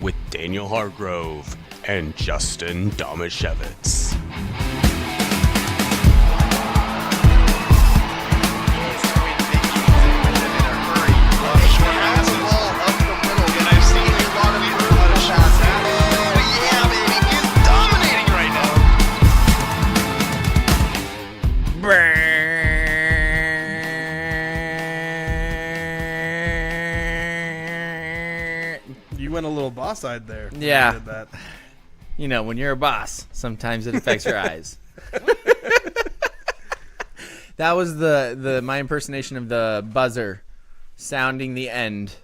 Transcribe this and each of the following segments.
with Daniel Hargrove and Justin Domashevitz. You went a little boss-eyed there. Yeah. Did that. You know, when you're a boss, sometimes it affects your eyes. That was my impersonation of the buzzer sounding the end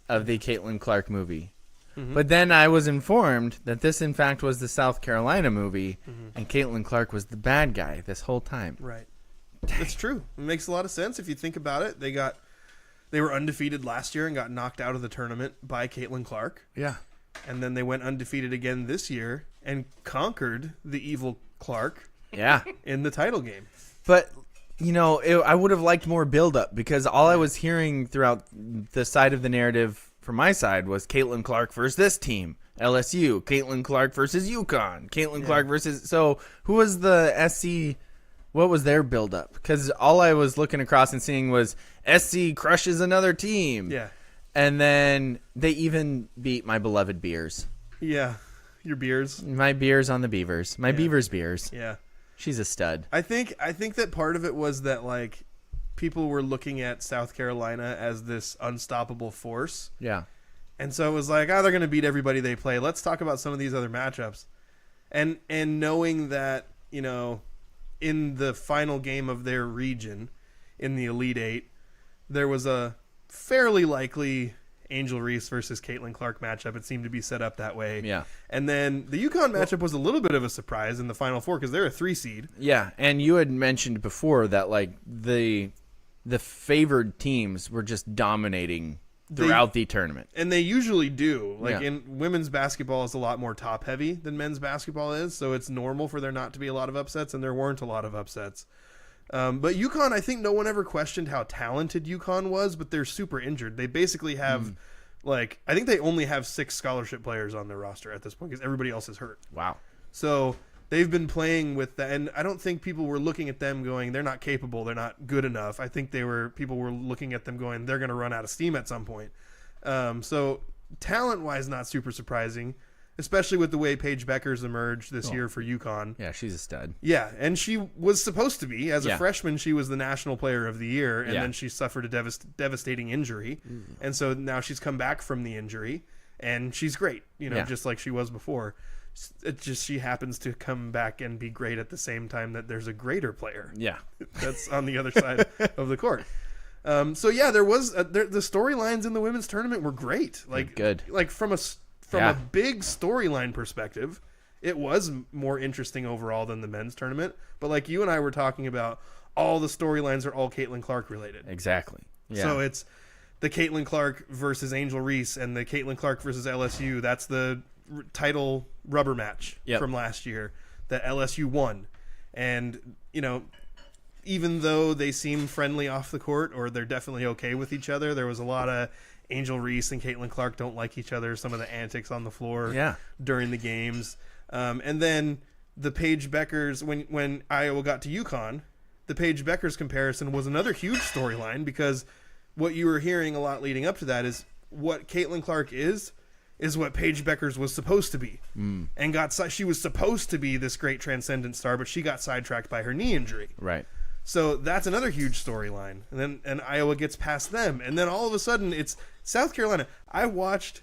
of the Caitlin Clark movie. Mm-hmm. But then I was informed that this, in fact, was the South Carolina movie, and Caitlin Clark was the bad guy this whole time. Right. That's true. It makes a lot of sense if you think about it. They were undefeated last year and got knocked out of the tournament by Caitlin Clark. Yeah. And then they went undefeated again this year and conquered the evil Clark. Yeah. In the title game. But, you know, I would have liked more build-up because all I was hearing throughout the side of the narrative from my side was Caitlin Clark versus this team, LSU. Caitlin Clark versus UConn. Caitlin Clark versus... So, who was the SC... What was their build-up? Because all I was looking across and seeing was SC crushes another team. Yeah. And then they even beat my beloved Beers. Yeah. Your Beers. My Beers on the Beavers. My Beavers Beers. Yeah. She's a stud. I think that part of it was that, like, people were looking at South Carolina as this unstoppable force. Yeah. And so it was like, they're going to beat everybody they play. Let's talk about some of these other matchups. And knowing that, you know, in the final game of their region, in the Elite Eight, there was a fairly likely Angel Reese versus Caitlin Clark matchup. It seemed to be set up that way. Yeah. And then the UConn matchup was a little bit of a surprise in the Final Four because they're a 3 seed. Yeah, and you had mentioned before that, like, the favored teams were just dominating throughout the tournament. And they usually do. Like, Yeah. in women's basketball is a lot more top-heavy than men's basketball is, so it's normal for there not to be a lot of upsets, and there weren't a lot of upsets. But UConn, I think no one ever questioned how talented UConn was, but they're super injured. They basically have, like, I think they only have 6 scholarship players on their roster at this point because everybody else is hurt. Wow. So they've been playing with that, and I don't think people were looking at them going, they're not capable, they're not good enough. I think people were looking at them going, they're going to run out of steam at some point. So talent-wise, not super surprising, especially with the way Paige Beckers emerged this year for UConn. Yeah, she's a stud. Yeah, and she was supposed to be. As a freshman, she was the National Player of the Year, and then she suffered a devastating injury. And so now she's come back from the injury, and she's great, just like she was before. It just she happens to come back and be great at the same time that there's a greater player. Yeah. That's on the other side of the court. So yeah, there was the storylines in the women's tournament were great. Like good. Like from a big storyline perspective, it was more interesting overall than the men's tournament. But like you and I were talking about, all the storylines are all Caitlin Clark related. Exactly. Yeah. So it's the Caitlin Clark versus Angel Reese and the Caitlin Clark versus LSU. That's the title rubber match from last year that LSU won. And, even though they seem friendly off the court, or they're definitely okay with each other, there was a lot of Angel Reese and Caitlin Clark don't like each other, some of the antics on the floor during the games. And then the Paige Beckers, when Iowa got to UConn, the Paige Beckers comparison was another huge storyline, because what you were hearing a lot leading up to that is what Caitlin Clark is what Paige Beckers was supposed to be. And she was supposed to be this great transcendent star, but she got sidetracked by her knee injury. Right. So that's another huge storyline. And Iowa gets past them. And then all of a sudden it's South Carolina. I watched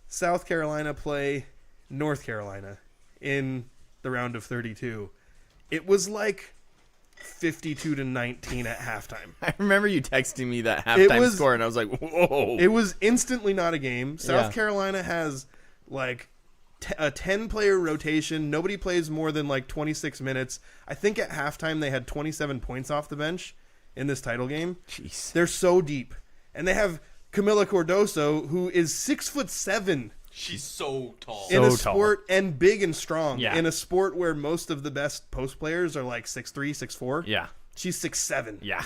South Carolina play North Carolina in the round of 32. It was like 52-19 at halftime. I remember you texting me that halftime score, and I was like, whoa. It was instantly not a game. South Carolina has like a 10-player rotation. Nobody plays more than like 26 minutes. I think at halftime they had 27 points off the bench in this title game. Jeez. They're so deep. And they have Camila Cordoso, who is 6'7". She's so tall. In a sport, and big and strong. Yeah. In a sport where most of the best post players are like 6'3", 6'4". Yeah. She's 6'7". Yeah.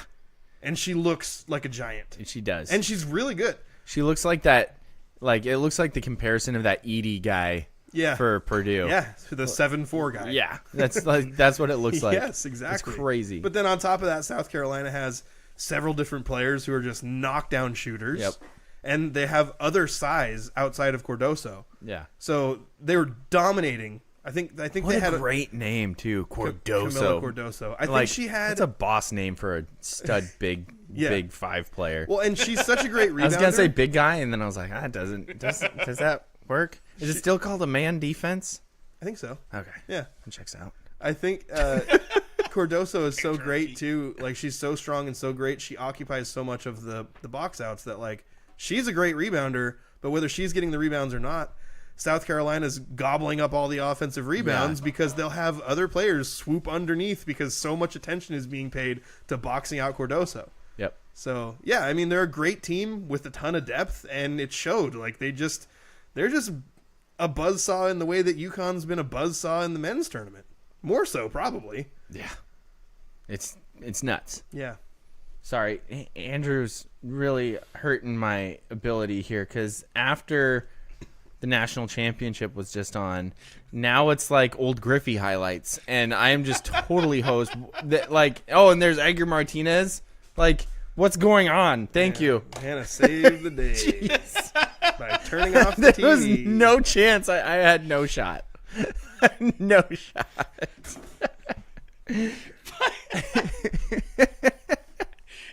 And she looks like a giant. She does. And she's really good. She looks like that Like, it looks like the comparison of that Edey guy for Purdue. Yeah, the 7'4" guy. Yeah, that's what it looks like. Yes, exactly. It's crazy. But then on top of that, South Carolina has several different players who are just knockdown shooters. Yep. And they have other size outside of Cardoso. Yeah. So they were dominating. I think What they had a great name too, Cardoso. Camila Cardoso. I think she had. That's a boss name for a stud big 5 player. Well, and she's such a great rebounder. I was gonna say big guy, and then I was like, does that work? Is it still called a man defense? I think so. Okay. Yeah, it checks out. I think Cardoso is so great too. Like, she's so strong and so great. She occupies so much of the box outs that, like, she's a great rebounder. But whether she's getting the rebounds or not, South Carolina's gobbling up all the offensive rebounds because they'll have other players swoop underneath because so much attention is being paid to boxing out Cardoso. Yep. So, yeah, I mean, they're a great team with a ton of depth, and it showed. Like, they're just a buzzsaw in the way that UConn's been a buzzsaw in the men's tournament. More so, probably. Yeah. It's nuts. Yeah. Sorry, Andrew's really hurting my ability here because after the national championship was just on, now it's like old Griffey highlights, and I am just totally hosed. Like, oh, and there's Edgar Martinez. Like, what's going on? Thank you. Hannah saved the day by turning off the TV. There was no chance. I had no shot. No shot.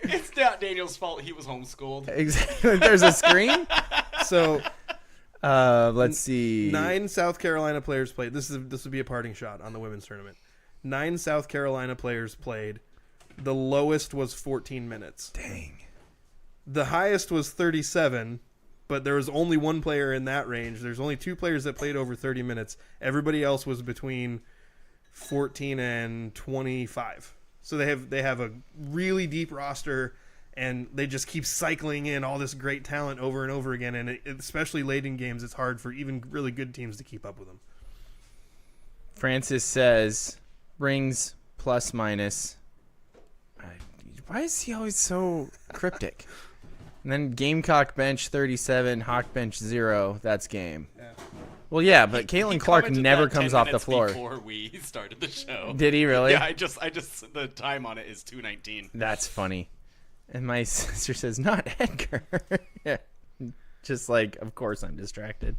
It's not Daniel's fault. He was homeschooled. Exactly. There's a screen. So, let's see. 9 South Carolina players played. This would be a parting shot on the women's tournament. 9 South Carolina players played. The lowest was 14 minutes. Dang. The highest was 37, but there was only one player in that range. There's only 2 players that played over 30 minutes. Everybody else was between 14 and 25. So they have a really deep roster, and they just keep cycling in all this great talent over and over again. And especially late in games, it's hard for even really good teams to keep up with them. Francis says, rings plus minus. Why is he always so cryptic? And then Gamecock bench 37, Hawk bench 0. That's game. Yeah. Well, yeah, but Caitlin Clark never comes off the floor. Before we started the show. Did he really? Yeah, I just the time on it is 2:19. That's funny. And my sister says, not Edgar. Yeah. Just like, of course I'm distracted.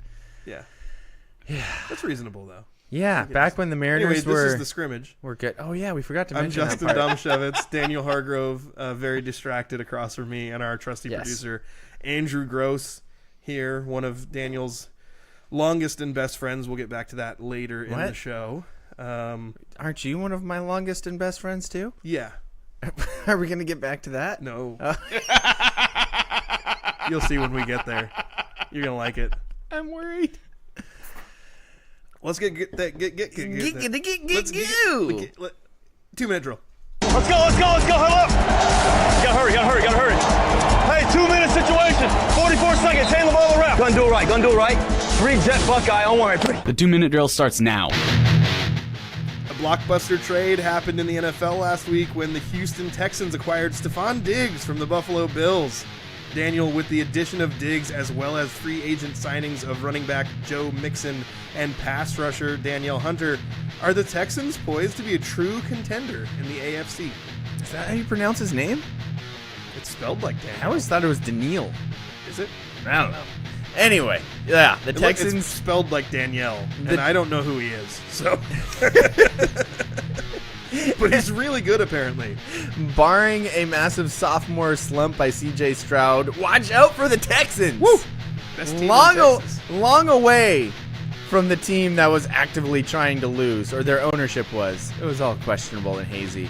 Yeah. That's reasonable, though. Yeah, back when the Mariners this is the scrimmage. We're good. Oh, yeah, we forgot to I'm mention Justin Domshevitz, Daniel Hargrove, very distracted across from me, and our trusty producer, Andrew Gross, here, one of Daniel's longest and best friends. We'll get back to that later in the show. Aren't you one of my longest and best friends, too? Yeah. Are we going to get back to that? No. You'll see when we get there. You're going to like it. I'm worried. Let's get 2-minute drill. Let's go, huddle up. Gotta hurry. Hey, 2-minute situation. 44 seconds, hand the ball around. Gonna do it right. 3 jet Buckeye on 1 right 3. The 2-minute drill starts now. A blockbuster trade happened in the NFL last week when the Houston Texans acquired Stephon Diggs from the Buffalo Bills. Daniel, with the addition of Diggs as well as free agent signings of running back Joe Mixon and pass rusher Danielle Hunter, are the Texans poised to be a true contender in the AFC? Is that how you pronounce his name? It's spelled like Daniel. I always thought it was Daniil. Is it? I don't know. Anyway, yeah, the Texans... It's spelled like Danielle, and I don't know who he is, so... But he's really good, apparently. Barring a massive sophomore slump by C.J. Stroud, watch out for the Texans. Woo! Best team in Texas. Long away from the team that was actively trying to lose, or their ownership was. It was all questionable and hazy.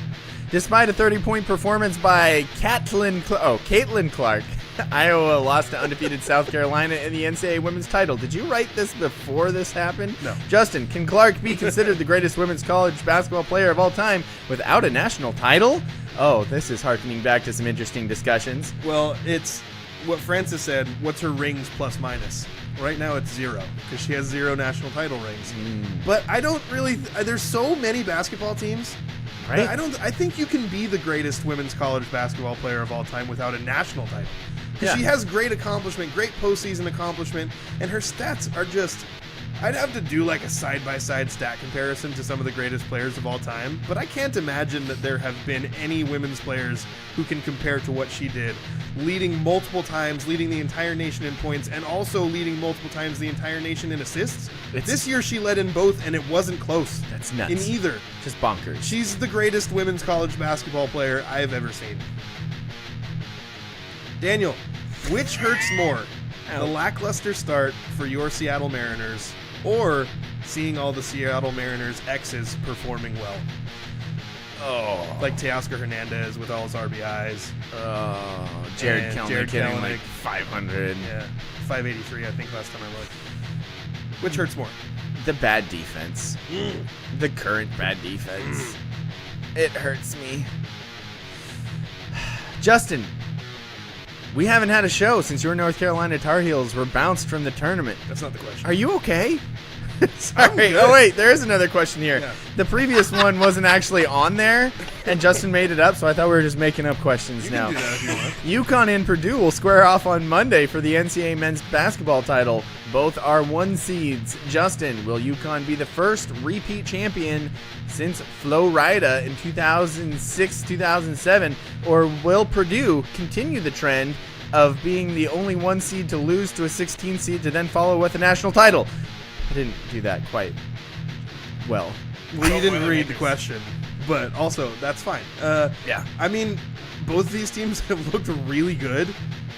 Despite a 30-point performance by Caitlin Clark, Iowa lost to undefeated South Carolina in the NCAA women's title. Did you write this before this happened? No. Justin, can Clark be considered the greatest women's college basketball player of all time without a national title? Oh, this is harkening back to some interesting discussions. Well, it's what Francis said. What's her rings plus minus? Right now it's 0 because she has 0 national title rings. But I don't really. There's so many basketball teams. Right? I think you can be the greatest women's college basketball player of all time without a national title. She has great accomplishment, great postseason accomplishment, and her stats are just... I'd have to do like a side-by-side stat comparison to some of the greatest players of all time, but I can't imagine that there have been any women's players who can compare to what she did, leading multiple times, leading the entire nation in points, and also leading multiple times the entire nation in assists. This year she led in both, and it wasn't close. That's nuts. In either. Just bonkers. She's the greatest women's college basketball player I've ever seen. Daniel, which hurts more? The lackluster start for your Seattle Mariners, or seeing all the Seattle Mariners X's performing well? Oh. Like Teoscar Hernandez with all his RBIs. Jared Kelenic hitting like 500. Yeah, 583 I think last time I looked. Which hurts more? The bad defense. The current bad defense. It hurts me. Justin, we haven't had a show since your North Carolina Tar Heels were bounced from the tournament. That's not the question. Are you okay? Sorry. Oh, wait. There is another question here. Yeah. The previous one wasn't actually on there, and Justin made it up, so I thought we were just making up questions now. You can do that if you want. UConn and Purdue will square off on Monday for the NCAA men's basketball title. Both are 1 seeds. Justin, will UConn be the first repeat champion since Flo Rida in 2006-2007, or will Purdue continue the trend of being the only 1 seed to lose to a 16 seed to then follow with a national title? I didn't do that quite well. Well, you didn't read the question, but also that's fine. Yeah. I mean, both these teams have looked really good.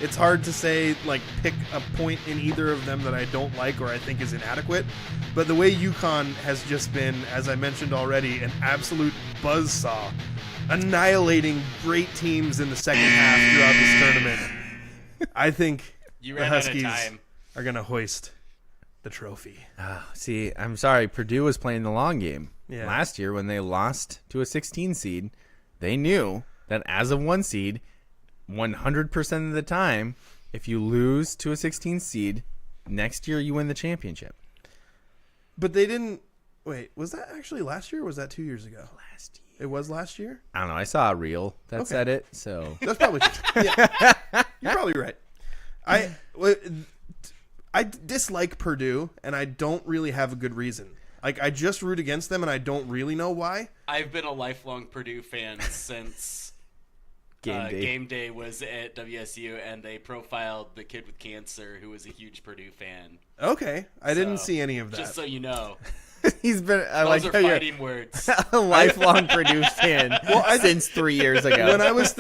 It's hard to say, like, pick a point in either of them that I don't like or I think is inadequate. But the way UConn has just been, as I mentioned already, an absolute buzzsaw, annihilating great teams in the second half throughout this tournament. I think the Huskies are going to hoist the trophy. See, I'm sorry. Purdue was playing the long game. Yeah. Last year when they lost to a 16 seed, they knew that as a 1 seed, 100% of the time, if you lose to a 16 seed, next year you win the championship. But they didn't... Wait, was that actually last year or was that 2 years ago? Last year. It was last year? I don't know. I saw a reel that said it, so... That's probably... Yeah. You're probably right. I dislike Purdue, and I don't really have a good reason. Like, I just root against them, and I don't really know why. I've been a lifelong Purdue fan since game day was at WSU, and they profiled the kid with cancer who was a huge Purdue fan. Okay. I didn't see any of that. Just so you know. He's been Those are fighting words. a lifelong Purdue fan since 3 years ago. When I was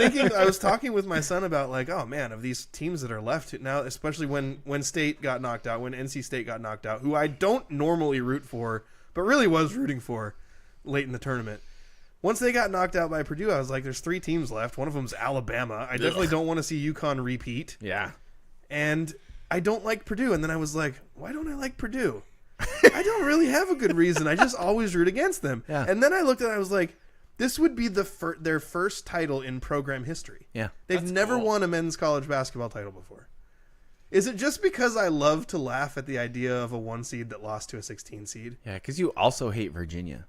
talking with my son about, like, oh man, of these teams that are left now, especially when State got knocked out, when NC State got knocked out, who I don't normally root for, but really was rooting for late in the tournament. Once they got knocked out by Purdue, I was like, there's 3 teams left. One of them's Alabama. I definitely don't want to see UConn repeat. Yeah. And I don't like Purdue. And then I was like, why don't I like Purdue? I don't really have a good reason. I just always root against them. Yeah. And then I looked at it, I was like, this would be their first title in program history. Yeah. They've never won a men's college basketball title before. Is it just because I love to laugh at the idea of a 1 seed that lost to a 16 seed? Yeah, because you also hate Virginia.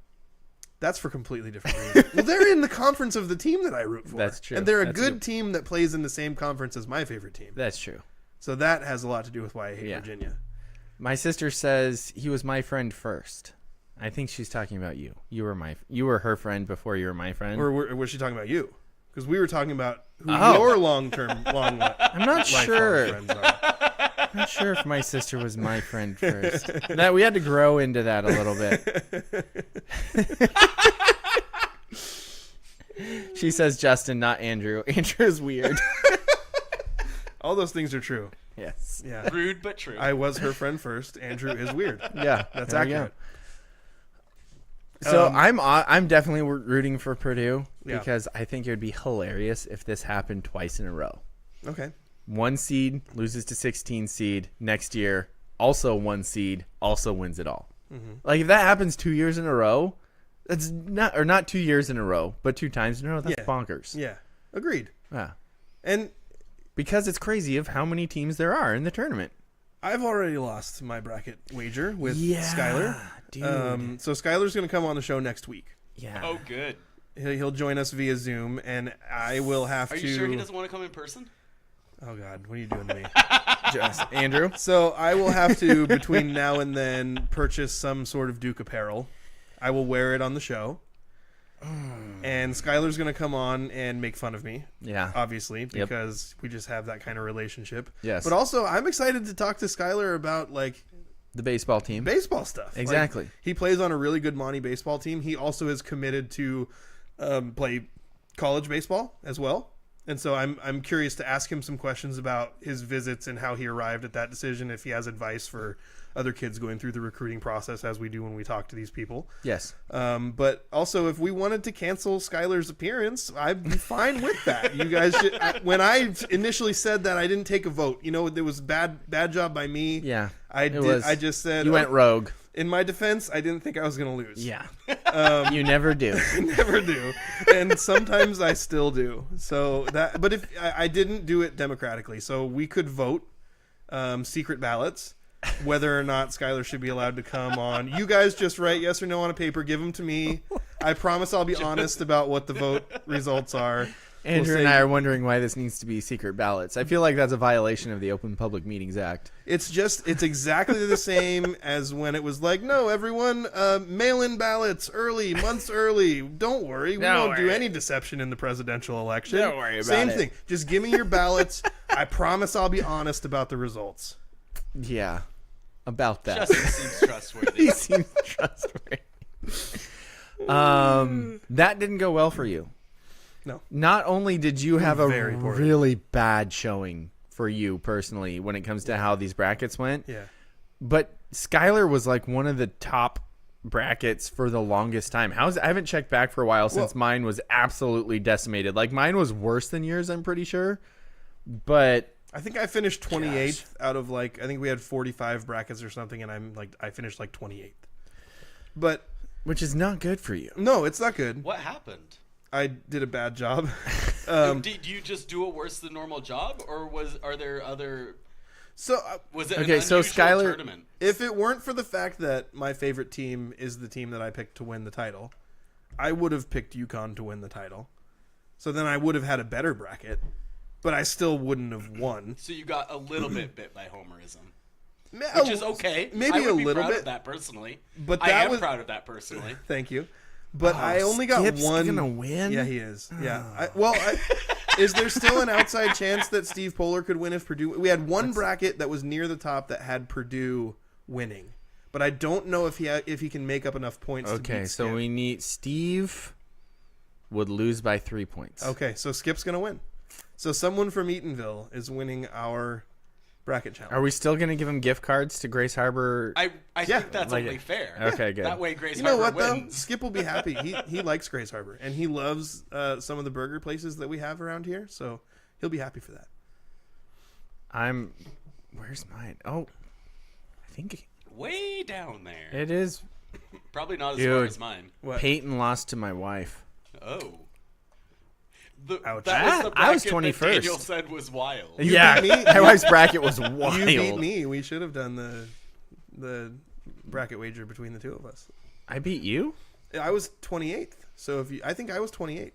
That's for completely different reasons. Well, they're in the conference of the team that I root for. That's true. And they're a That's good team that plays in the same conference as my favorite team. That's true. So that has a lot to do with why I hate Virginia. My sister says he was my friend first. I think she's talking about you. You were her friend before you were my friend. Or was she talking about you? Because we were talking about who your I'm not sure. Friends are. I'm not sure if my sister was my friend first. That we had to grow into that a little bit. She says Justin, not Andrew. Andrew is weird. All those things are true. Yes. Yeah. Rude but true. I was her friend first. Andrew is weird. Yeah, that's accurate. So I'm definitely rooting for Purdue because I think it would be hilarious if this happened twice in a row. Okay. 1 seed loses to 16 seed next year. Also 1 seed also wins it all. Mm-hmm. Like if that happens 2 years in a row, that's not 2 years in a row, but 2 times in a row. That's bonkers. Yeah. Agreed. Yeah. And because it's crazy of how many teams there are in the tournament. I've already lost my bracket wager with Skylar. Dude. So Skylar's going to come on the show next week. Yeah. Oh, good. He'll join us via Zoom, and I will have to... Are you sure he doesn't want to come in person? Oh God, what are you doing to me? Just Andrew. So I will have to, between now and then, purchase some sort of Duke apparel. I will wear it on the show. And Skylar's going to come on and make fun of me. Yeah. Obviously, because we just have that kind of relationship. Yes. But also, I'm excited to talk to Skylar about, like, the baseball team. Baseball stuff. Exactly. Like, he plays on a really good Monty baseball team. He also is committed to play college baseball as well. And so I'm curious to ask him some questions about his visits and how he arrived at that decision, if he has advice for other kids going through the recruiting process, as we do when we talk to these people. Yes. But also, if we wanted to cancel Skylar's appearance, I'd be fine with that. You guys should, when I initially said that, I didn't take a vote. You know, it was bad job by me. Yeah. I just said, you went rogue. In my defense, I didn't think I was going to lose. Yeah. You never do. I never do. And sometimes I still do. So that, but if I didn't do it democratically, so we could vote secret ballots whether or not Skylar should be allowed to come on. You guys just write yes or no on a paper, give them to me. I promise I'll be honest about what the vote results are. Andrew and I are wondering why this needs to be secret ballots. I feel like that's a violation of the Open Public Meetings Act. It's exactly the same as when it was like, no, everyone, mail-in ballots early, months early. Don't worry. We won't do any deception in the presidential election. Don't worry about Same it. thing. Just give me your ballots. I promise I'll be honest about the results. Yeah. About that. Justin seems trustworthy. He seems trustworthy. That didn't go well for you. No. Not only did you have a Very poorly. really bad showing for you personally when it comes to how these brackets went, Yeah. but Skylar was like one of the top brackets for the longest time. I haven't checked back for a while since mine was absolutely decimated. Like mine was worse than yours, I'm pretty sure. But I think I finished 28th out of I think we had 45 brackets or something, and I finished 28th. But which is not good for you. no, it's not good. What happened? I did a bad job. Did you just do a worse than normal job, or are there other? So Was it Okay, an so unusual Skylar- tournament? if it weren't for the fact that my favorite team is the team that I picked to win the title, I would have picked UConn to win the title. So then I would have had a better bracket, but I still wouldn't have won. So you got a little bit bit by homerism, Which which is okay. Maybe I would a be little proud bit. of that personally. But I that am was- proud of that personally. Thank you. But I only got Skip's one. gonna win? Yeah, he is. Yeah. Is there still an outside chance that Steve Poehler could win if Purdue? We had one bracket that was near the top that had Purdue winning, but I don't know if he can make up enough points. to Okay, beat so Skip. we need Steve would lose by 3 points. Okay, so Skip's gonna win. So someone from Eatonville is winning our bracket challenge. Are we still going to give him gift cards to Grace Harbor? I think that's like only it. fair. Okay, good. That way Grace You know Harbor what though? wins. Skip will be happy. He likes Grace Harbor, and he loves some of the burger places that we have around here. So he'll be happy for that. Where's mine? Oh, I think Way down there. it is. Probably not as Dude. far as mine. What? Peyton lost to my wife. Oh. Ouch. That was the I was bracket that 21st. Daniel said was wild. Yeah, beat me. my wife's bracket was wild. You beat me. We should have done the bracket wager between the two of us. I beat you? I was 28th. So I think I was 28th.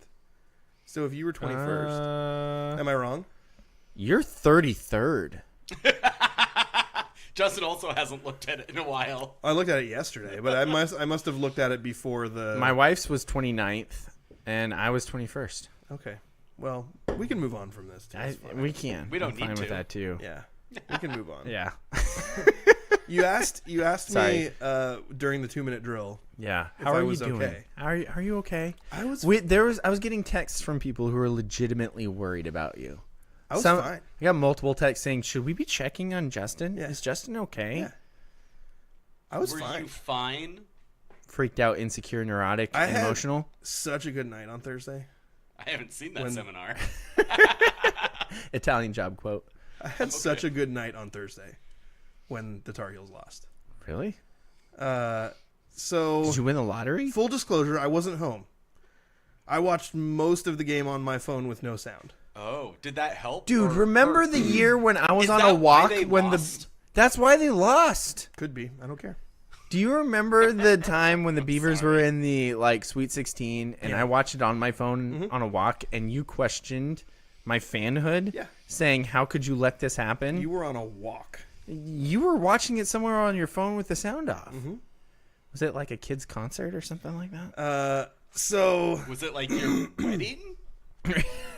So if you were 21st, am I wrong? You're 33rd. Justin also hasn't looked at it in a while. I looked at it yesterday, but I must have looked at it before the. My wife's was 29th, and I was 21st. Okay. Well, we can move on from this. Too. It's fine. We can. We don't I'm fine need with to. that too. Yeah, we can move on. Yeah. You asked Sorry. me during the 2-minute drill. Yeah. If How I are you was doing? okay. Are you okay? I was. I was getting texts from people who were legitimately worried about you. I was fine. I got multiple texts saying, "Should we be checking on Justin? Yeah. Is Justin okay?" Yeah. I was Were fine. you fine? Freaked out, insecure, neurotic, I had- emotional. Such a good night on Thursday. I haven't seen that seminar. Italian job quote. I had such a good night on Thursday when the Tar Heels lost. Really? So Did you win the lottery? full disclosure, I wasn't home. I watched most of the game on my phone with no sound. Oh, did that help? Dude, or remember hurt? the year when I was Is on that a why walk they when lost? That's why they lost. Could be. I don't care. Do you remember the time when the Beavers were in the Sweet 16 and I watched it on my phone on a walk and you questioned my fanhood, saying, how could you let this happen? You were on a walk. You were watching it somewhere on your phone with the sound off. Mm-hmm. Was it like a kid's concert or something like that? Was it like your wedding?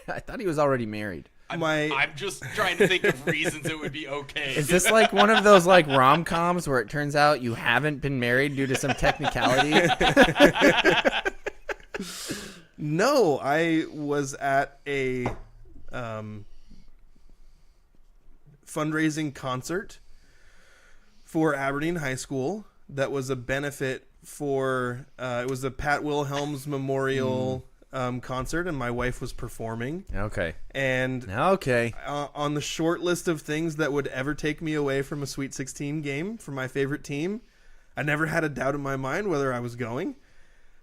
I thought he was already married. I'm just trying to think of reasons it would be okay. Is this like one of those like rom-coms where it turns out you haven't been married due to some technicality? No, I was at a fundraising concert for Aberdeen High School that was a benefit for it was a Pat Wilhelms Memorial concert, and my wife was performing. Okay. And on the short list of things that would ever take me away from a Sweet 16 game for my favorite team, I never had a doubt in my mind whether I was going.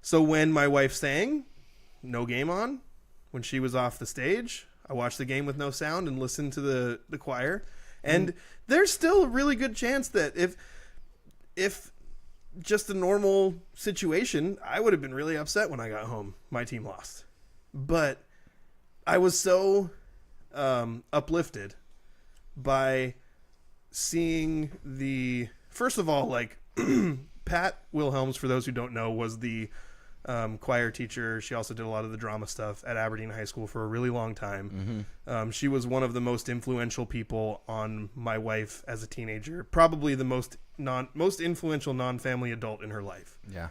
So when my wife sang, no game on, when she was off the stage, I watched the game with no sound and listened to the choir. And there's still a really good chance that if just a normal situation, I would have been really upset when I got home. My team lost. But I was so uplifted by seeing first of all, like Pat Wilhelms, for those who don't know, was the choir teacher. She also did a lot of the drama stuff at Aberdeen High School for a really long time. Mm-hmm. She was one of the most influential people on my wife as a teenager, probably the most influential non-family adult in her life. Yeah.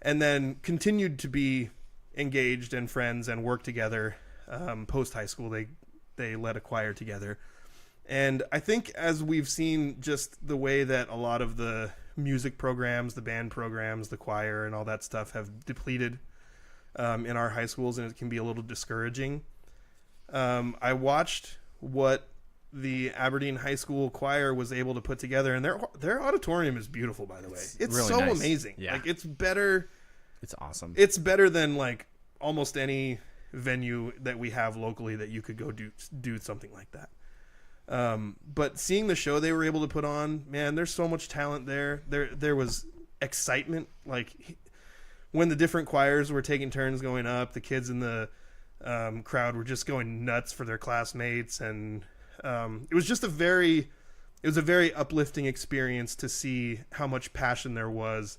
And then continued to be engaged and friends and work together. Post high school, they led a choir together. And I think as we've seen just the way that a lot of the music programs, the band programs, the choir, and all that stuff have depleted in our high schools, and it can be a little discouraging. I watched what the Aberdeen High School choir was able to put together, and their auditorium is beautiful, by the way. It's really so nice. Amazing. Yeah. Like, it's better. It's awesome. It's better than like almost any venue that we have locally that you could go do something like that. But seeing the show they were able to put on, man, there's so much talent there. There was excitement. Like when the different choirs were taking turns going up, the kids in the crowd were just going nuts for their classmates. And it was just a very uplifting experience to see how much passion there was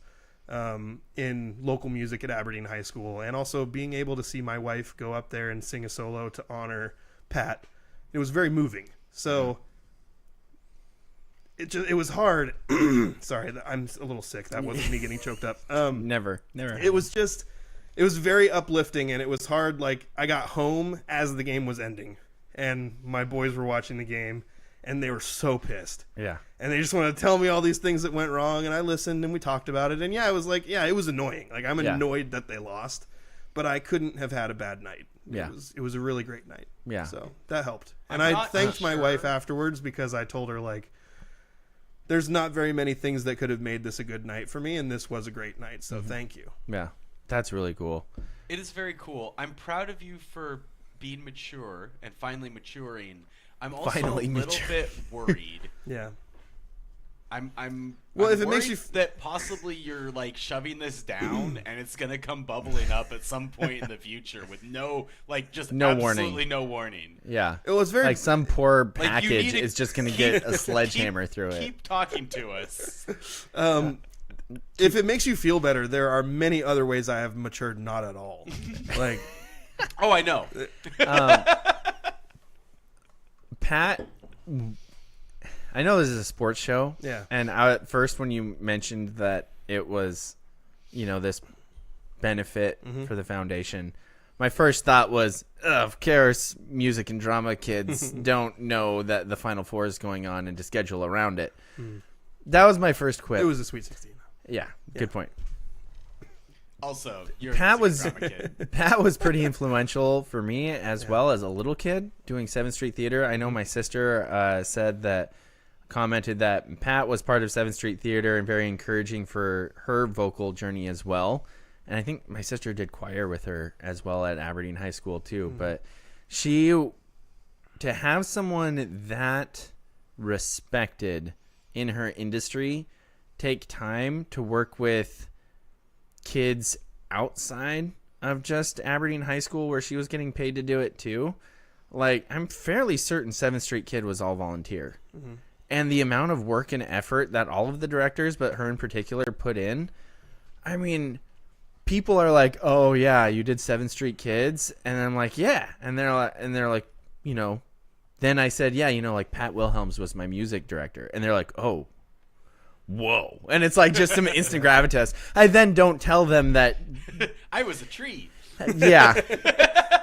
in local music at Aberdeen High School. And also being able to see my wife go up there and sing a solo to honor Pat. It was very moving. So it was hard. Sorry, I'm a little sick. That wasn't me getting choked up. Never. It was very uplifting, and it was hard. Like, I got home as the game was ending, and my boys were watching the game, and they were so pissed. Yeah. And they just wanted to tell me all these things that went wrong, and I listened, and we talked about it. And it was like, it was annoying. Like, I'm annoyed that they lost, but I couldn't have had a bad night. Yeah. It was a really great night. Yeah. So that helped. And I thanked my wife afterwards, because I told her, like, there's not very many things that could have made this a good night for me, and this was a great night. So thank you. Yeah. That's really cool. It is very cool. I'm proud of you for being mature and finally maturing. I'm also a little bit worried. Yeah. I'm if it worried makes you that possibly you're like shoving this down and it's gonna come bubbling up at some point in the future with no absolutely no warning. Yeah, it was very like some poor package is just gonna get a sledgehammer through it. Keep talking to us. If it makes you feel better, there are many other ways I have matured not at all. Like, oh, I know. Pat, I know this is a sports show. Yeah. And at first, when you mentioned that it was, this benefit for the foundation, my first thought was, of course, music and drama kids don't know that the Final Four is going on and to schedule around it. That was my first quip. It was a Sweet 16. Yeah, good point. Also, Pat was pretty influential for me as well as a little kid doing 7th Street Theater. I know my sister commented that Pat was part of 7th Street Theater and very encouraging for her vocal journey as well. And I think my sister did choir with her as well at Aberdeen High School too. But to have someone that respected in her industry take time to work with kids outside of just Aberdeen High School where she was getting paid to do it too, like, I'm fairly certain 7th Street Kid was all volunteer. Mm-hmm. And the amount of work and effort that all of the directors, but her in particular, put in, I mean, people are like, oh, yeah, you did 7th Street Kids? And I'm like, yeah. And they're like, you know, then I said, yeah, you know, like, Pat Wilhelms was my music director. And they're like, oh, whoa. And it's like just some instant gravitas. I then don't tell them that I was a tree. Yeah.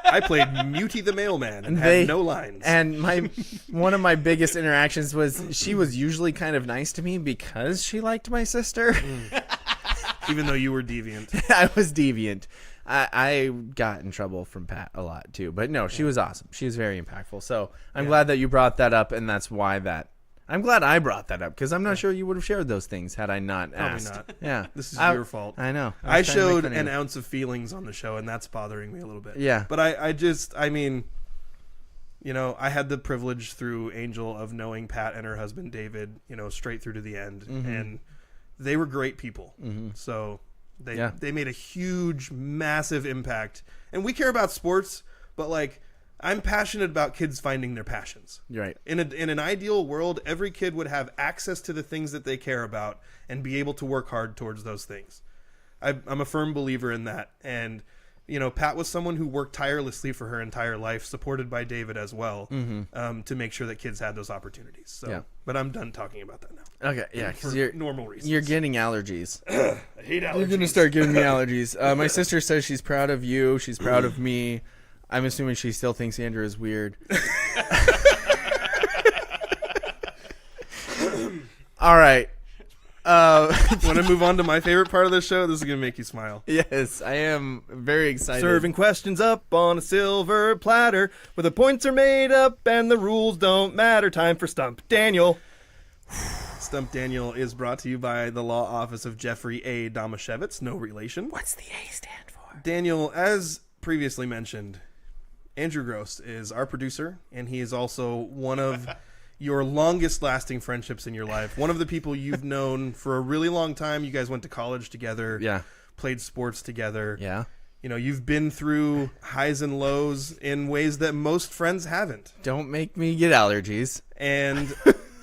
I played Mutie the Mailman and had no lines. And one of my biggest interactions was she was usually kind of nice to me because she liked my sister. Even though you were deviant. I was deviant. I got in trouble from Pat a lot too. But no, she was awesome. She was very impactful. So I'm glad that you brought that up, and that's why I'm glad I brought that up, because I'm not sure you would have shared those things had I not asked. Probably not. Yeah. This is your fault. I know. I showed an ounce of feelings on the show, and that's bothering me a little bit. Yeah. But I mean, you know, I had the privilege through Angel of knowing Pat and her husband David, you know, straight through to the end. Mm-hmm. And they were great people. Mm-hmm. So they made a huge, massive impact. And we care about sports, but like, I'm passionate about kids finding their passions. Right. In an ideal world, every kid would have access to the things that they care about and be able to work hard towards those things. I'm a firm believer in that. And, you know, Pat was someone who worked tirelessly for her entire life, supported by David as well, to make sure that kids had those opportunities. So, yeah. But I'm done talking about that now. Okay, yeah, because normal reasons. You're getting allergies. I hate allergies. You're going to start giving me allergies. My sister says she's proud of you. She's proud of me. I'm assuming she still thinks Andrew is weird. All right. Want to move on to my favorite part of the show? This is going to make you smile. Yes, I am very excited. Serving questions up on a silver platter where the points are made up and the rules don't matter. Time for Stump Daniel. Stump Daniel is brought to you by the law office of Jeffrey A. Domashevitz, no relation. What's the A stand for? Daniel, as previously mentioned, Andrew Gross is our producer, and he is also one of your longest lasting friendships in your life. One of the people you've known for a really long time. You guys went to college together. Yeah. Played sports together. Yeah. You know, you've been through highs and lows in ways that most friends haven't. Don't make me get allergies. And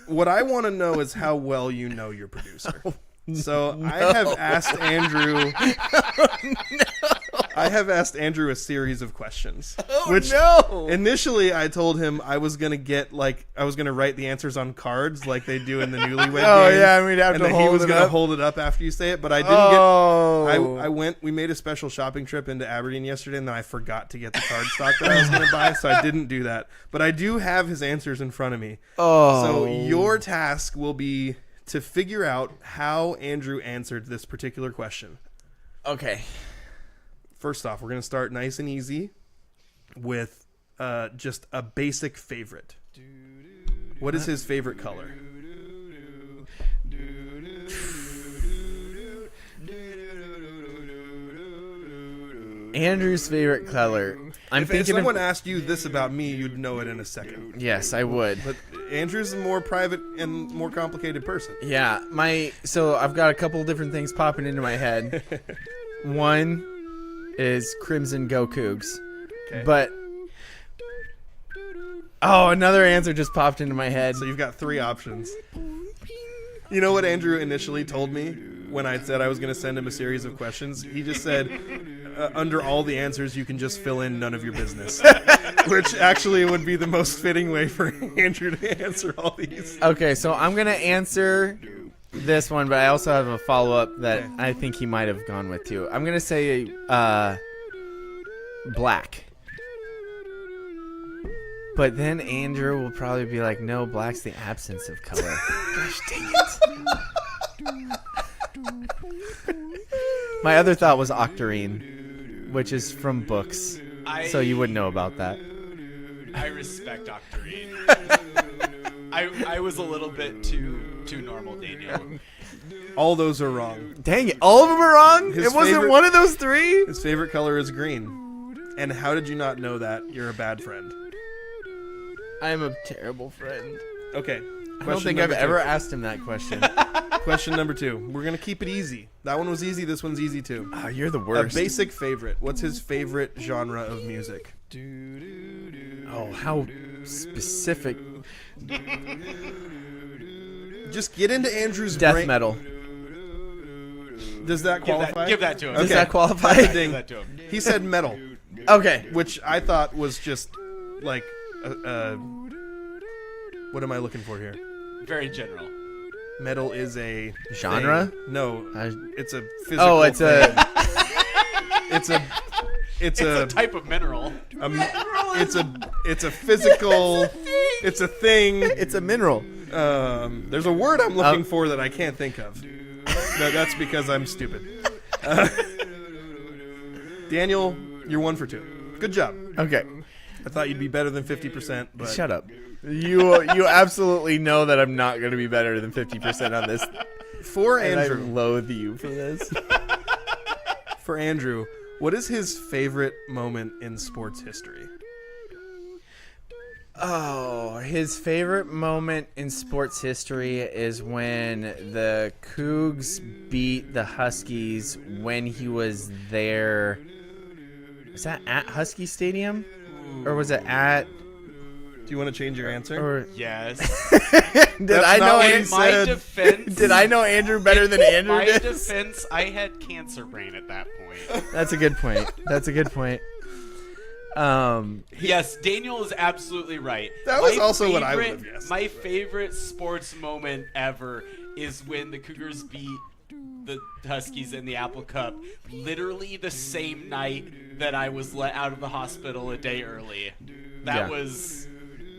what I want to know is how well you know your producer. So no. I have asked Andrew. I have asked Andrew a series of questions. Initially I told him I was gonna write the answers on cards like they do in the Newlywed Game. Oh yeah, and we'd have and to hold he was it gonna up. hold it up after you say it, but I didn't we made a special shopping trip into Aberdeen yesterday, and then I forgot to get the card stock that I was gonna buy, so I didn't do that. But I do have his answers in front of me. Oh. So your task will be to figure out how Andrew answered this particular question. Okay. First off, we're going to start nice and easy with just a basic favorite. What is his favorite color? Andrew's favorite color. If someone asked you this about me, you'd know it in a second. Yes, I would. But Andrew's a more private and more complicated person. Yeah, so I've got a couple different things popping into my head. One is Crimson Go Cougs. Okay. But another answer just popped into my head. So you've got three options. You know what Andrew initially told me when I said I was going to send him a series of questions? He just said, under all the answers, you can just fill in none of your business. Which actually would be the most fitting way for Andrew to answer all these. Okay, so I'm going to answer this one, but I also have a follow-up that I think he might have gone with too. I'm going to say black. But then Andrew will probably be like, no, black's the absence of color. Gosh, dang it. My other thought was Octarine, which is from books. So you wouldn't know about that. I respect Octarine. I was a little bit too normal, Daniel. All those are wrong. Dang it. All of them are wrong? It wasn't one of those three? His favorite color is green. And how did you not know that? You're a bad friend. I'm a terrible friend. Okay. I don't think I've ever asked him that question. Question number 2. We're going to keep it easy. That one was easy. This one's easy too. Oh, you're the worst. A basic favorite. What's his favorite genre of music? Oh, how specific. Just get into Andrew's Death brain. metal. Does that qualify? Give that to him. Does that qualify? Ding. Give that to him. He said metal, Okay. which I thought was just like, what am I looking for here? Very general. Metal is a Genre? thing. No, I- it's a physical. Oh, it's thing. It's a type of mineral. It's a physical. It's a thing. It's a mineral. There's a word I'm looking for that I can't think of. No, that's because I'm stupid. Daniel, you're 1 for 2. Good job. Okay. I thought you'd be better than 50%, but Shut up. You absolutely know that I'm not going to be better than 50% on this. for And I Andrew, loathe you for this. for Andrew, what is his favorite moment in sports history? Oh, his favorite moment in sports history is when the Cougs beat the Huskies when he was there. Was that at Husky Stadium? Or was it at... Do you want to change your answer? Or Yes. did That's I not know what he In my said. defense, Did I know Andrew better than Andrew in my did? defense, I had cancer brain at that point. That's a good point. That's a good point. Yes, Daniel is absolutely right. That was also what I would have guessed. My favorite sports moment ever is when the Cougars beat the Huskies in the Apple Cup, literally the same night that I was let out of the hospital a day early. That was,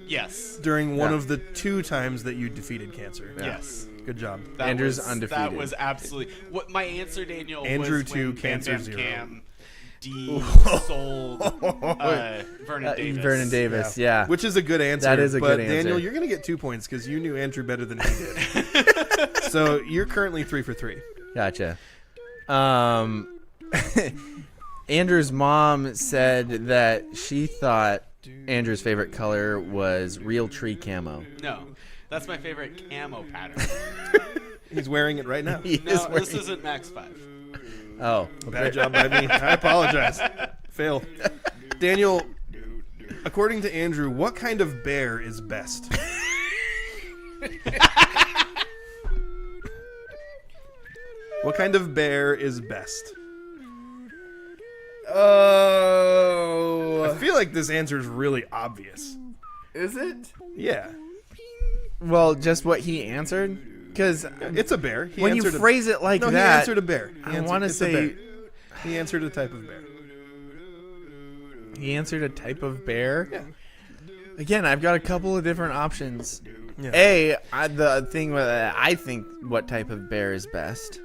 yes. During one of the 2 times that you defeated cancer. Yes. Good job. That Andrew's was, undefeated. That was absolutely what my answer, Daniel. Andrew was 2, when cancer Bam Bam 0. Cam sold Vernon Davis. Vernon Davis, yeah. Which is a good answer. That is a but good answer. Daniel, you're going to get 2 points because you knew Andrew better than he did. So you're currently 3 for 3. Gotcha. Andrew's mom said that she thought Andrew's favorite color was real tree camo. No, that's my favorite camo pattern. He's wearing it right now. He is No, wearing- this isn't Max 5. Oh, Bad job by me. I apologize. Fail. Daniel, according to Andrew, what kind of bear is best? What kind of bear is best? Oh, I feel like this answer is really obvious. is it? Yeah. Well, just what he answered, because It's a bear. He when you answered phrase it like no, that, he answered a bear. I want to say he answered a type of bear. he answered a type of bear. Yeah. Again, I've got a couple of different options. Yeah. The thing with I think what type of bear is best.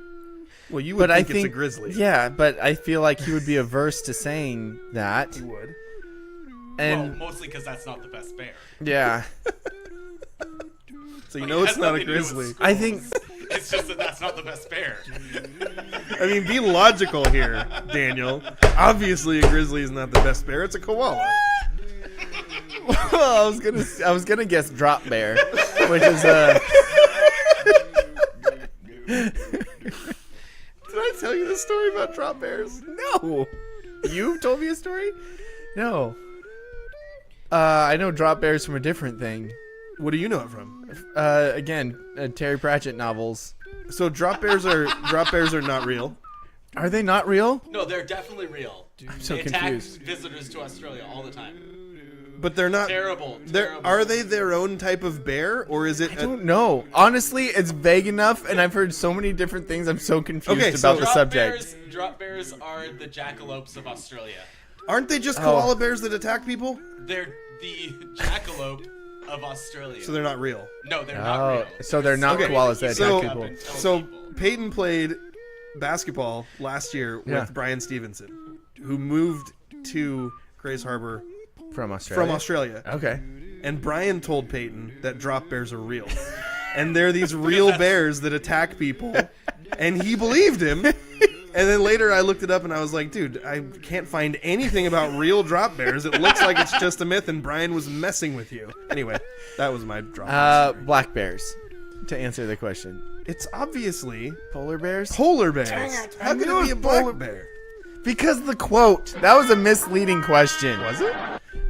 Well, you would But think it's a grizzly. Yeah, but I feel like he would be averse to saying that. He would. And Well, mostly because that's not the best bear. yeah, So you know it's has not a nothing to do with grizzly. I think It's just that that's not the best bear. I mean, be logical here, Daniel. Obviously, a grizzly is not the best bear. It's a koala. well, I was gonna guess drop bear, which is a. Did I tell you the story about drop bears? No, you told me a story. No, I know drop bears from a different thing. What do you know it from? Again, Terry Pratchett novels. So drop bears are not real. Are they not real? No, they're definitely real. I'm so They attack confused. visitors to Australia all the time. But they're not. Terrible. Are they their own type of bear, or is it? I don't know. Honestly, it's vague enough, and I've heard so many different things. I'm so confused Okay, so about the subject. Drop bears are the jackalopes of Australia. Aren't they just koala bears that attack people? They're the jackalope of Australia. So they're not real. No, they're not Oh, real. so they're not Okay, koalas that so- attack people. So Peyton played basketball last year with Yeah. Brian Stevenson, who moved to Grays Harbor From Australia. from Australia. Okay. And Brian told Peyton that drop bears are real. And they're these real bears that attack people. And he believed him. And then later I looked it up and I was like, dude, I can't find anything about real drop bears. It looks like it's just a myth and Brian was messing with you. Anyway, that was my drop bear story. Black bears. To answer the question. It's obviously Polar bears? polar bears. How could it be a black bear? Because the quote. That was a misleading question. Was it?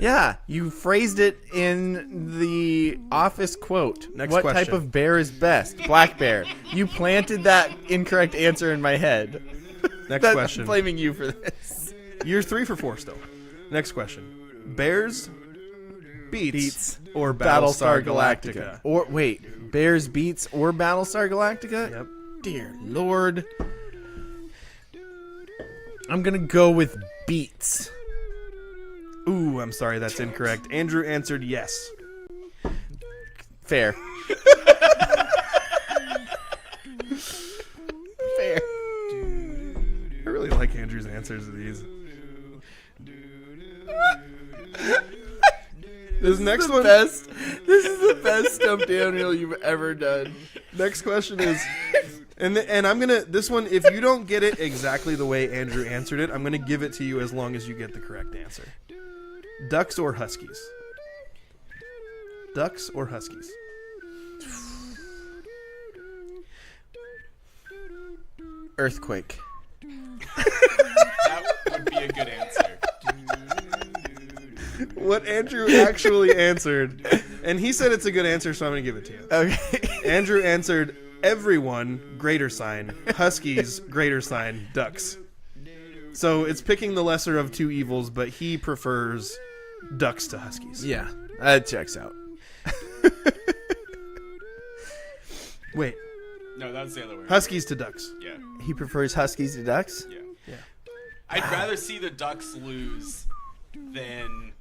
Yeah, you phrased it in the office quote. Next what question. type of bear is best? Black bear. You planted that incorrect answer in my head. Next question. I'm blaming you for this. You're 3 for 4 still. Next question. Bears beats or Battlestar Galactica? Or wait, Bears beats or Battlestar Galactica? Yep. Dear Lord. I'm gonna go with beats. Ooh, I'm sorry, that's incorrect. Andrew answered yes. Fair. Fair. I really like Andrew's answers to these. This next one. This is the best Stump Daniel you've ever done. Next question is, and I'm gonna this one. If you don't get it exactly the way Andrew answered it, I'm gonna give it to you as long as you get the correct answer. Ducks or Huskies? Ducks or Huskies? Earthquake. That would be a good answer. What Andrew actually answered, and he said it's a good answer, so I'm gonna give it to you. Okay. Andrew answered everyone greater sign, Huskies greater sign, Ducks. So it's picking the lesser of two evils, but he prefers Ducks to Huskies. Yeah, that checks out. Wait, No, that's the other way. Huskies to Ducks. Yeah. He prefers Huskies to Ducks? Yeah. Yeah. I'd rather see the Ducks lose than.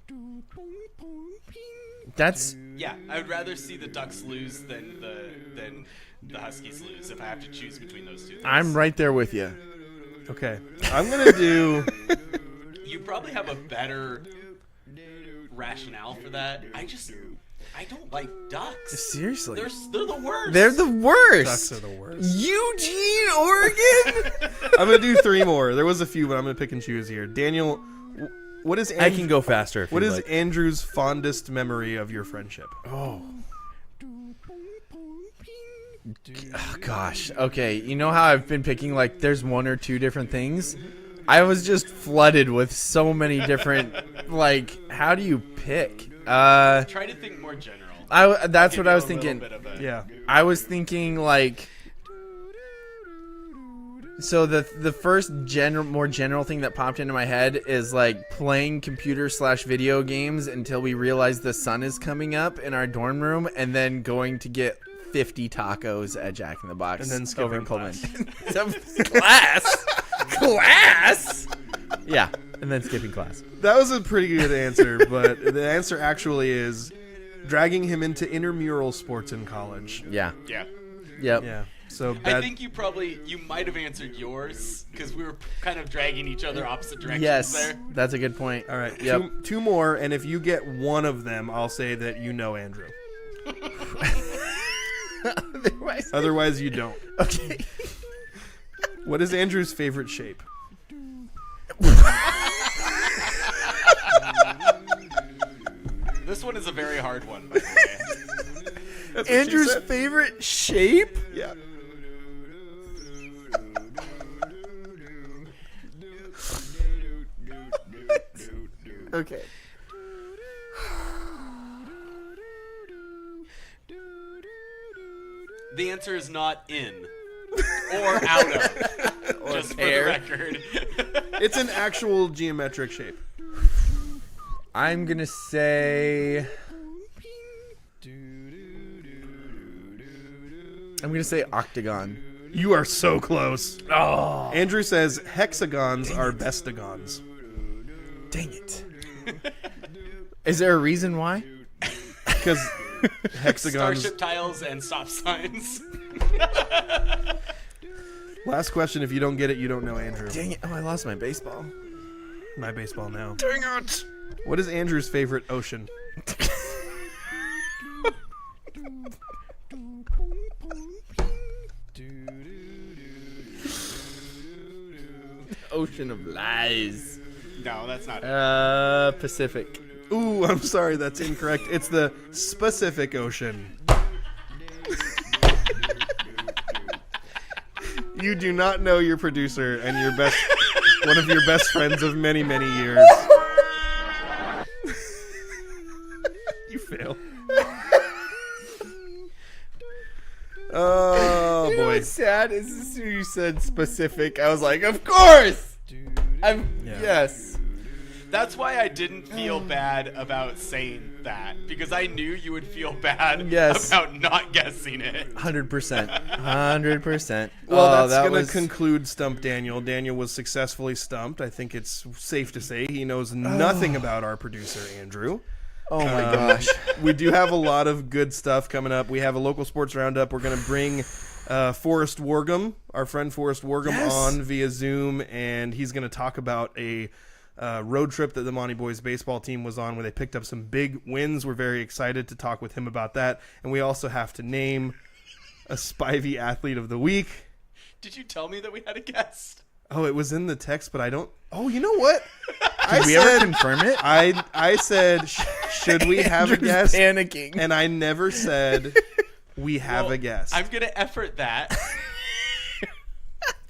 That's Yeah, I would rather see the Ducks lose than the Huskies lose if I have to choose between those two things. I'm right there with you. Okay, I'm gonna do. You probably have a better rationale for that. I don't like ducks. Seriously. They're the worst. They're the worst. Ducks are the worst. Eugene, Oregon? I'm gonna do 3 more. There was a few, but I'm gonna pick and choose here. Daniel, what is I can go faster. If What you'd is like. Andrew's fondest memory of your friendship? Oh, gosh. Okay, you know how I've been picking, like, there's 1 or 2 different things? I was just flooded with so many different, like, how do you pick? Try to think more general. That's Give what I you was a little thinking. bit of a- Yeah. I was thinking, like, so the first more general thing that popped into my head is, like, playing computer/video games until we realize the sun is coming up in our dorm room, and then going to get 50 tacos at Jack in the Box And then skipping over in Coleman. class. Class. Yeah, and then skipping class. That was a pretty good answer, but the answer actually is dragging him into intramural sports in college. Yeah. Yeah. Yep. Yeah. So I bad. think you might have answered yours because we were kind of dragging each other opposite directions Yes, there. that's a good point. All right. Yep. Two more, and if you get one of them, I'll say that you know Andrew. Otherwise, you don't. Okay. What is Andrew's favorite shape? This one is a very hard one, by the way. That's what she Andrew's said. favorite shape? Yeah. Okay. The answer is not in or out of. Just for the pear. record. It's an actual geometric shape. I'm going to say... I'm going to say octagon. You are so close. Oh. Andrew says hexagons are bestagons. Dang it. Is there a reason why? Because hexagons. Starship tiles and stop signs. Last question. If you don't get it, you don't know Andrew. Dang it. Oh, I lost my baseball. My baseball now. Dang it. What is Andrew's favorite ocean? Ocean of lies. No, that's not it. Pacific. Ooh, I'm sorry, that's incorrect. It's the Pacific Ocean. You do not know your producer and one of your best friends of many, many years. sad is as soon as you said specific, I was like, of course. Yes. That's why I didn't feel bad about saying that, because I knew you would feel bad about not guessing it. 100%. Well, that's going to conclude Stump Daniel. Daniel was successfully stumped. I think it's safe to say he knows nothing about our producer, Andrew. Oh, my gosh. We do have a lot of good stuff coming up. We have a local sports roundup. We're going to bring Forrest Wargum, our friend Forrest Wargum, on via Zoom, and he's going to talk about a road trip that the Monty Boys baseball team was on where they picked up some big wins. We're very excited to talk with him about that. And we also have to name a Spivey Athlete of the Week. Did you tell me that we had a guest? Oh, it was in the text, but I don't. Oh, you know what? Did we ever confirm it? I said, should we have a guest? Panicking. And I never said we have a guest. I'm going to effort that.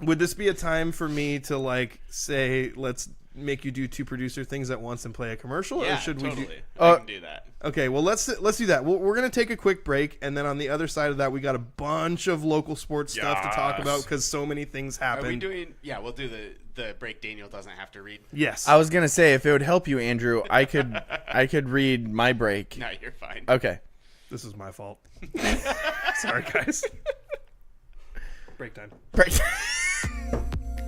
Would this be a time for me to say, let's make you do two producer things at once and play a commercial? Yeah, or should totally. we do... I can do that. Okay, well, let's do that. We're going to take a quick break, and then on the other side of that, we got a bunch of local sports stuff to talk about because so many things happen. Are we doing... Yeah, we'll do the break Daniel doesn't have to read. Yes. I was going to say, if it would help you, Andrew, I could read my break. No, you're fine. Okay. This is my fault. Sorry, guys. Break time. Break.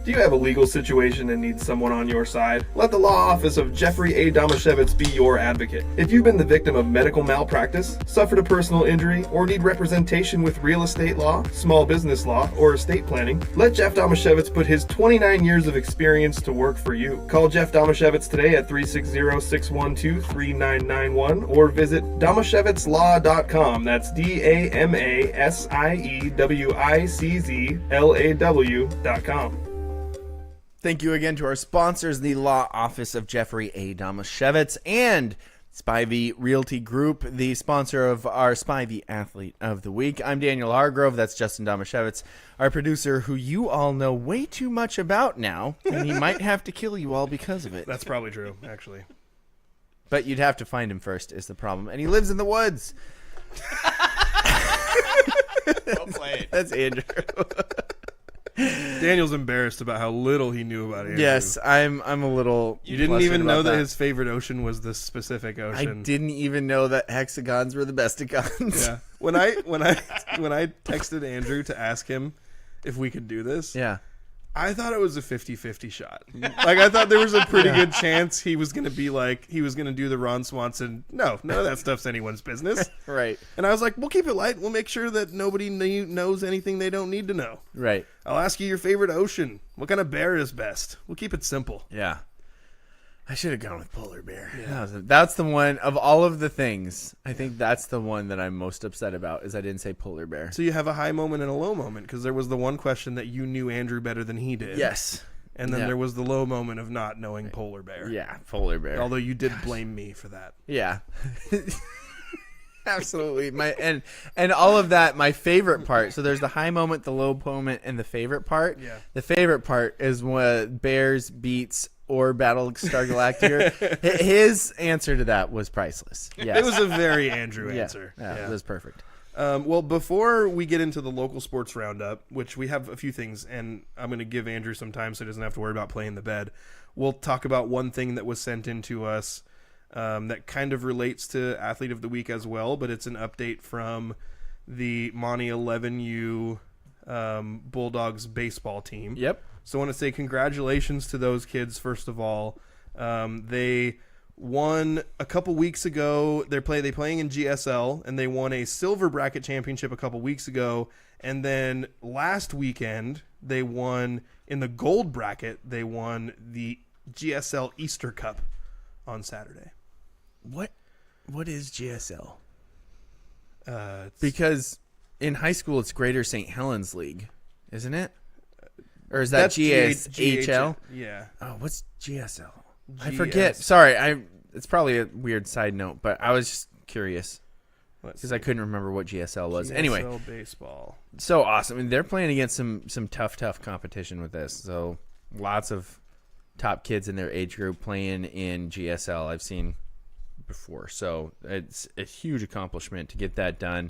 Do you have a legal situation and need someone on your side? Let the law office of Jeffrey A. Damashevitz be your advocate. If you've been the victim of medical malpractice, suffered a personal injury, or need representation with real estate law, small business law, or estate planning, let Jeff Damashevitz put his 29 years of experience to work for you. Call Jeff Damashevitz today at 360-612-3991 or visit damashevitzlaw.com. That's DAMASIEWICZLAW.com. Thank you again to our sponsors, the Law Office of Jeffrey A. Damashevitz and Spivey Realty Group, the sponsor of our Spivey Athlete of the Week. I'm Daniel Hargrove. That's Justin Damashevitz, our producer, who you all know way too much about now, and he might have to kill you all because of it. That's probably true, actually. But you'd have to find him first is the problem. And he lives in the woods. Well played. That's Andrew. Daniel's embarrassed about how little he knew about Andrew. Yes, I'm a little. You didn't even know that his favorite ocean was this specific I ocean. didn't even know that hexagons were the besticons. Yeah. When I texted Andrew to ask him if we could do this, Yeah. I thought it was a 50-50 shot. I thought there was a pretty good chance he was going to be he was going to do the Ron Swanson, no, none of that stuff's anyone's business. Right. And I was like, we'll keep it light. We'll make sure that nobody knows anything they don't need to know. Right. I'll ask you your favorite ocean. What kind of bear is best? We'll keep it simple. Yeah. I should have gone with polar bear. Yeah. That's the one of all of the things. I think that's the one that I'm most upset about is I didn't say polar bear. So you have a high moment and a low moment because there was the one question that you knew Andrew better than he did. Yes. And then there was the low moment of not knowing polar bear. Yeah, polar bear. Although you did blame me for that. Yeah. Absolutely. And all of that, my favorite part. So there's the high moment, the low moment, and the favorite part. Yeah. The favorite part is when Bears beats or Battlestar Galactica. His answer to that was priceless. Yes. It was a very Andrew answer. Yeah, it was perfect. Well, before we get into the local sports roundup, which we have a few things, and I'm going to give Andrew some time so he doesn't have to worry about playing the bed, we'll talk about one thing that was sent in to us that kind of relates to Athlete of the Week as well, but it's an update from the Monty 11U Bulldogs baseball team. Yep. So I want to say congratulations to those kids, first of all. They won a couple weeks ago. They're playing in GSL, and they won a silver bracket championship a couple weeks ago. And then last weekend, they won in the gold bracket. They won the GSL Easter Cup on Saturday. What is GSL? Because in high school, it's Greater St. Helens League, isn't it? Or is that GSHL? Yeah. Oh, what's GSL? I forget. Sorry, it's probably a weird side note, but I was just curious because I couldn't remember what GSL was. Anyway, GSL baseball. So awesome. I mean, they're playing against some tough competition with this. So lots of top kids in their age group playing in GSL I've seen before. So it's a huge accomplishment to get that done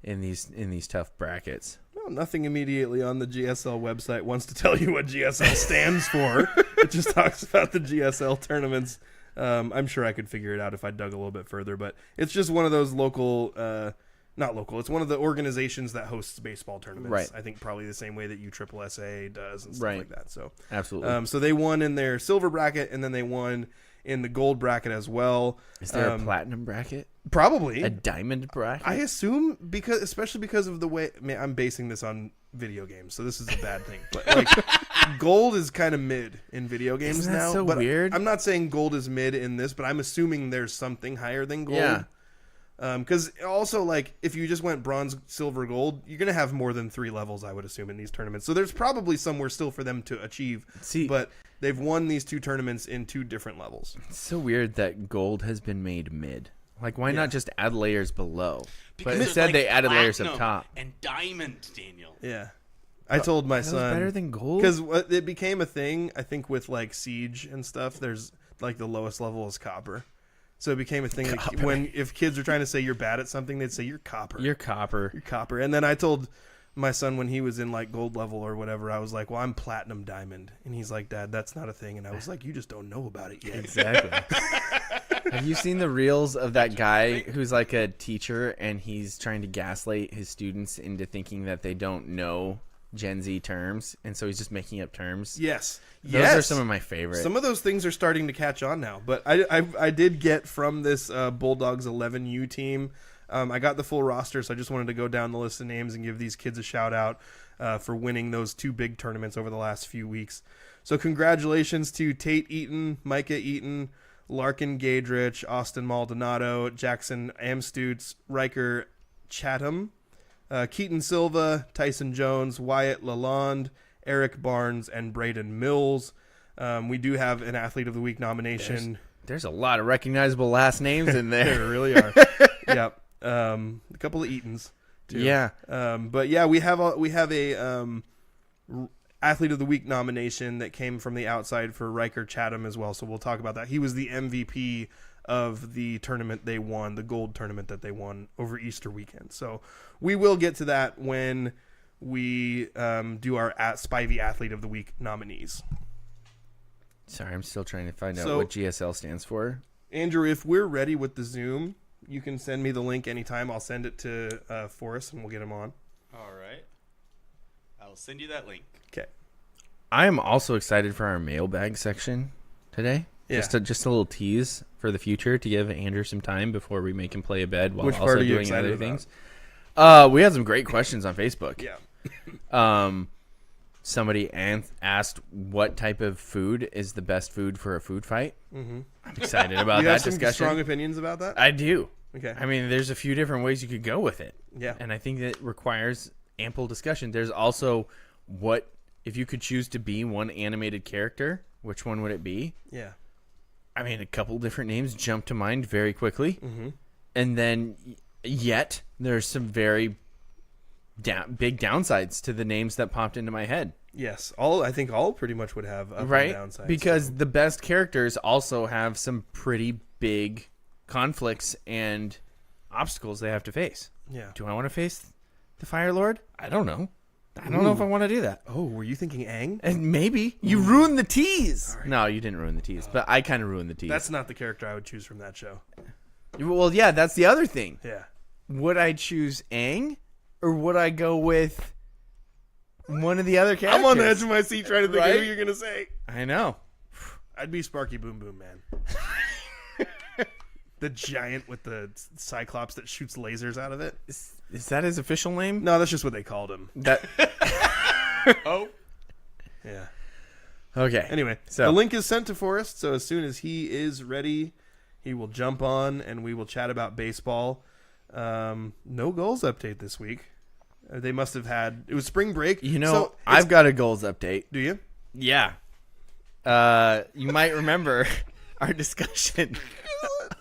in these tough brackets. Oh, Nothing immediately on the GSL website wants to tell you what GSL stands for. It just talks about the GSL tournaments. I'm sure I could figure it out if I dug a little bit further, but it's just one of those local, not local. It's one of the organizations that hosts baseball tournaments. Right. I think probably the same way that USSSA does and stuff Right. like that. So Absolutely. so they won in their silver bracket, and then they won in the gold bracket as well. Is there a platinum bracket? Probably A diamond bracket? I assume especially because of the way I'm basing this on video games, so this is a bad thing. But like, gold is kind of mid in video games Isn't that now. so but weird? I'm not saying gold is mid in this, but I'm assuming there's something higher than gold. Yeah. Because also, like, if you just went bronze, silver, gold, you're gonna have more than 3 levels, I would assume, in these tournaments. So there's probably somewhere still for them to achieve. But they've won these 2 tournaments in 2 different levels. It's so weird that gold has been made mid. Like, why not just add layers below? Because But there's, instead, like, they added layers up platinum top. and diamond, Daniel. Yeah. I told my That was son better than gold? because it became a thing. I think with like Siege and stuff, there's like the lowest level is copper, so it became a thing. Like, if kids are trying to say you're bad at something, they'd say you're copper. You're copper. You're copper. And then I told my son when he was in like gold level or whatever, I was like, well, I'm platinum diamond, and he's like, Dad, that's not a thing. And I was like, you just don't know about it yet. Exactly. Have you seen the reels of that guy who's like a teacher and he's trying to gaslight his students into thinking that they don't know Gen Z terms, and so he's just making up terms? Yes. Those are some of my favorites. Some of those things are starting to catch on now. But I did get from this Bulldogs 11U team, I got the full roster, so I just wanted to go down the list of names and give these kids a shout out for winning those 2 big tournaments over the last few weeks. So congratulations to Tate Eaton, Micah Eaton, Larkin Gadrich, Austin Maldonado, Jackson Amstutz, Riker Chatham, Keaton Silva, Tyson Jones, Wyatt Lalonde, Eric Barnes, and Braden Mills. We do have an Athlete of the Week nomination. There's a lot of recognizable last names in there. There really are. Yep. A couple of Eatons too. Yeah. But yeah, we have a Athlete of the Week nomination that came from the outside for Riker Chatham as well. So we'll talk about that. He was the MVP of the tournament they won, the gold tournament that they won over Easter weekend. So we will get to that when we do our Spivey Athlete of the Week nominees. Sorry, I'm still trying to find out So- what GSL stands for. Andrew, if we're ready with the Zoom, you can send me the link anytime. I'll send it to Forrest and we'll get him on. All right. I'll send you that link. Okay. I am also excited for our mailbag section today. Yeah. Just a little tease for the future to give Andrew some time before we make him play a bed while Which part also are you doing excited other about? things. We had some great questions on Facebook. Yeah. Somebody asked what type of food is the best food for a food fight. Mm-hmm. I'm excited about You that have some discussion. strong opinions about that? I do. Okay. I mean, there's a few different ways you could go with it. Yeah. And I think that requires ample discussion. There's also what if you could choose to be one animated character, which one would it be? Yeah. I mean, a couple different names jump to mind very quickly. Mm-hmm. And then yet there's some very big downsides to the names that popped into my head. Yes. I think all pretty much would have up Right? and downsides. Because the best characters also have some pretty big conflicts and obstacles they have to face. Yeah. Do I want to face the Fire Lord? I don't know. I don't know if I want to do that. Oh, were you thinking Aang? And maybe you ruined the tease. No, you didn't ruin the tease, but I kind of ruined the tease. That's not the character I would choose from that show. Well, yeah, that's the other thing. Yeah. Would I choose Aang or would I go with one of the other characters? I'm on the edge of my seat trying to think of who Right? you're going to say. I know. I'd be Sparky Boom Boom Man. The giant with the cyclops that shoots lasers out of it. Is that his official name? No, that's just what they called him. That Oh. Yeah. okay. Anyway, So- the link is sent to Forrest, so as soon as he is ready, he will jump on and we will chat about baseball. No goals update this week. They must have had... It was spring break. You know, so it's- I've got a goals update. Do you? Yeah. You might remember our discussion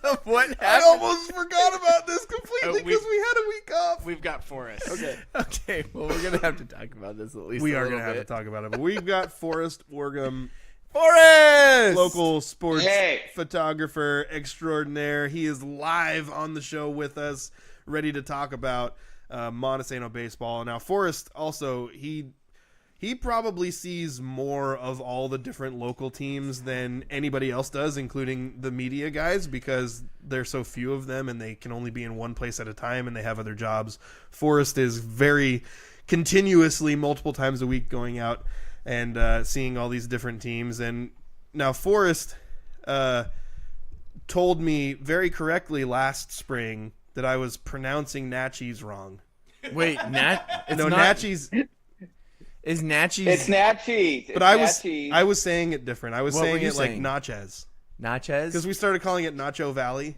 of what I happened. almost forgot about this completely we- because we had a week off. We've got Forrest. Okay. Okay, well, we're going to have to talk about this at least We a are little going to have to bit. talk about it. But we've got Forrest Wargum, Forrest! local sports photographer extraordinaire. He is live on the show with us, ready to talk about Montesano baseball. Now Forrest also, he probably sees more of all the different local teams than anybody else does, including the media guys, because there's so few of them and they can only be in one place at a time and they have other jobs. Forrest is very continuously multiple times a week going out and seeing all these different teams. And now Forrest told me very correctly last spring that I was pronouncing Natchez wrong. Wait, Natchez... Is Natchez? It's Natchez. But I was saying it different. I was saying it like Natchez. Natchez? Because we started calling it Nacho Valley.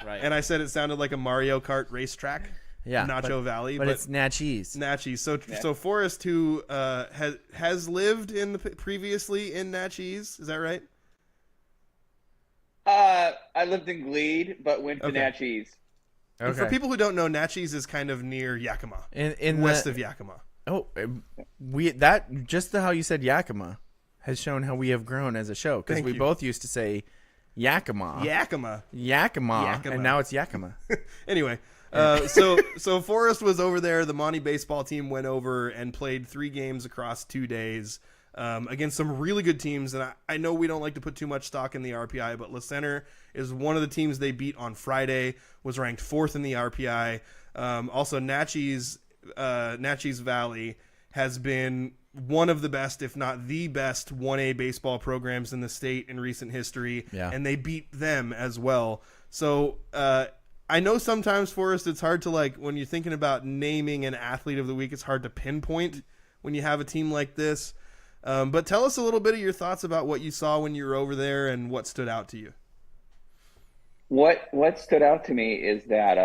Right. And I said it sounded like a Mario Kart racetrack. Yeah. Nacho Valley. But it's Natchez. Natchez. So Forrest, who has lived previously in Natchez, is that right? I lived in Glebe, but went to Natchez. Okay. And for people who don't know, Natchez is kind of near Yakima, west of Yakima. Oh, how you said Yakima has shown how we have grown as a show, because we both used to say Yakima, and now it's Yakima. Anyway, so Forrest was over there. The Monty baseball team went over and played 3 games across 2 days against some really good teams. And I know we don't like to put too much stock in the RPI, but La Center is one of the teams they beat on Friday, was ranked 4th in the RPI. Also, Natchez Valley has been one of the best, if not the best, 1A baseball programs in the state in recent history, and they beat them as well. So I know sometimes, Forrest, it's hard to, like, when you're thinking about naming an athlete of the week, it's hard to pinpoint when you have a team like this. But tell us a little bit of your thoughts about what you saw when you were over there and what stood out to you. What stood out to me is that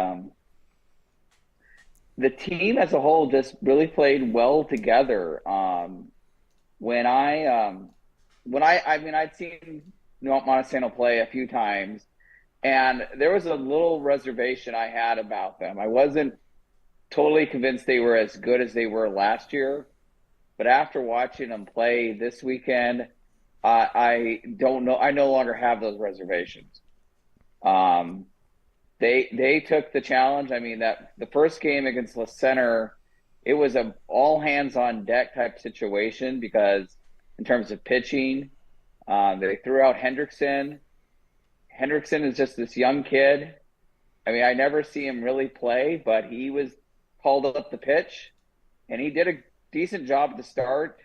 the team as a whole just really played well together. I'd seen Montesano play a few times, and there was a little reservation I had about them. I wasn't totally convinced they were as good as they were last year, but after watching them play this weekend, I don't know. I no longer have those reservations. They took the challenge. I mean, that the first game against La Center, it was a all hands on deck type situation, because in terms of pitching, they threw out Hendrickson. Hendrickson is just this young kid. I mean, I never see him really play, but he was called up the pitch, and he did a decent job to start.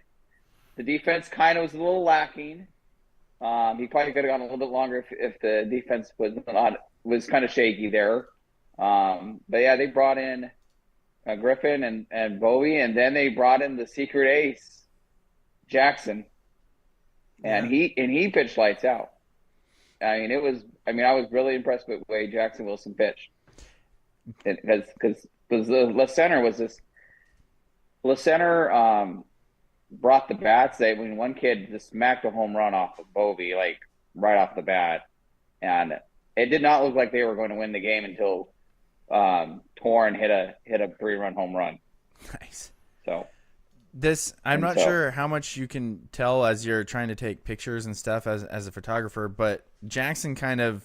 The defense kind of was a little lacking. He probably could have gone a little bit longer if the defense was kind of shaky there. But yeah, they brought in Griffin and Bowie, and then they brought in the secret ace, Jackson, and he pitched lights out. I was really impressed with the way Jackson Wilson pitched, because La Center brought the bats. One kid just smacked a home run off of Bovee, like right off the bat, and it did not look like they were going to win the game until Torn hit a 3-run home run. Nice. So I'm not sure how much you can tell as you're trying to take pictures and stuff as a photographer, but Jackson kind of,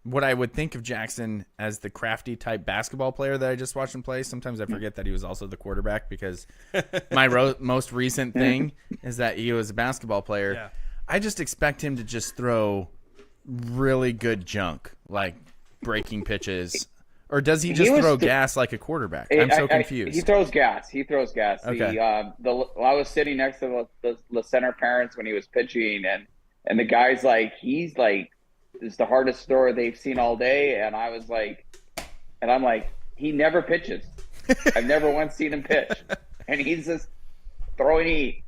what I would think of Jackson as the crafty type basketball player that I just watched him play. Sometimes I forget that he was also the quarterback, because my most recent thing is that he was a basketball player. Yeah. I just expect him to just throw really good junk, like breaking pitches. Or does he just throw gas like a quarterback? I'm so confused. He throws gas. Okay. I was sitting next to the center parents when he was pitching, and the guy's like, he's like, it's the hardest thrower they've seen all day. And I'm like, he never pitches. I've never once seen him pitch, and he's just throwing heat.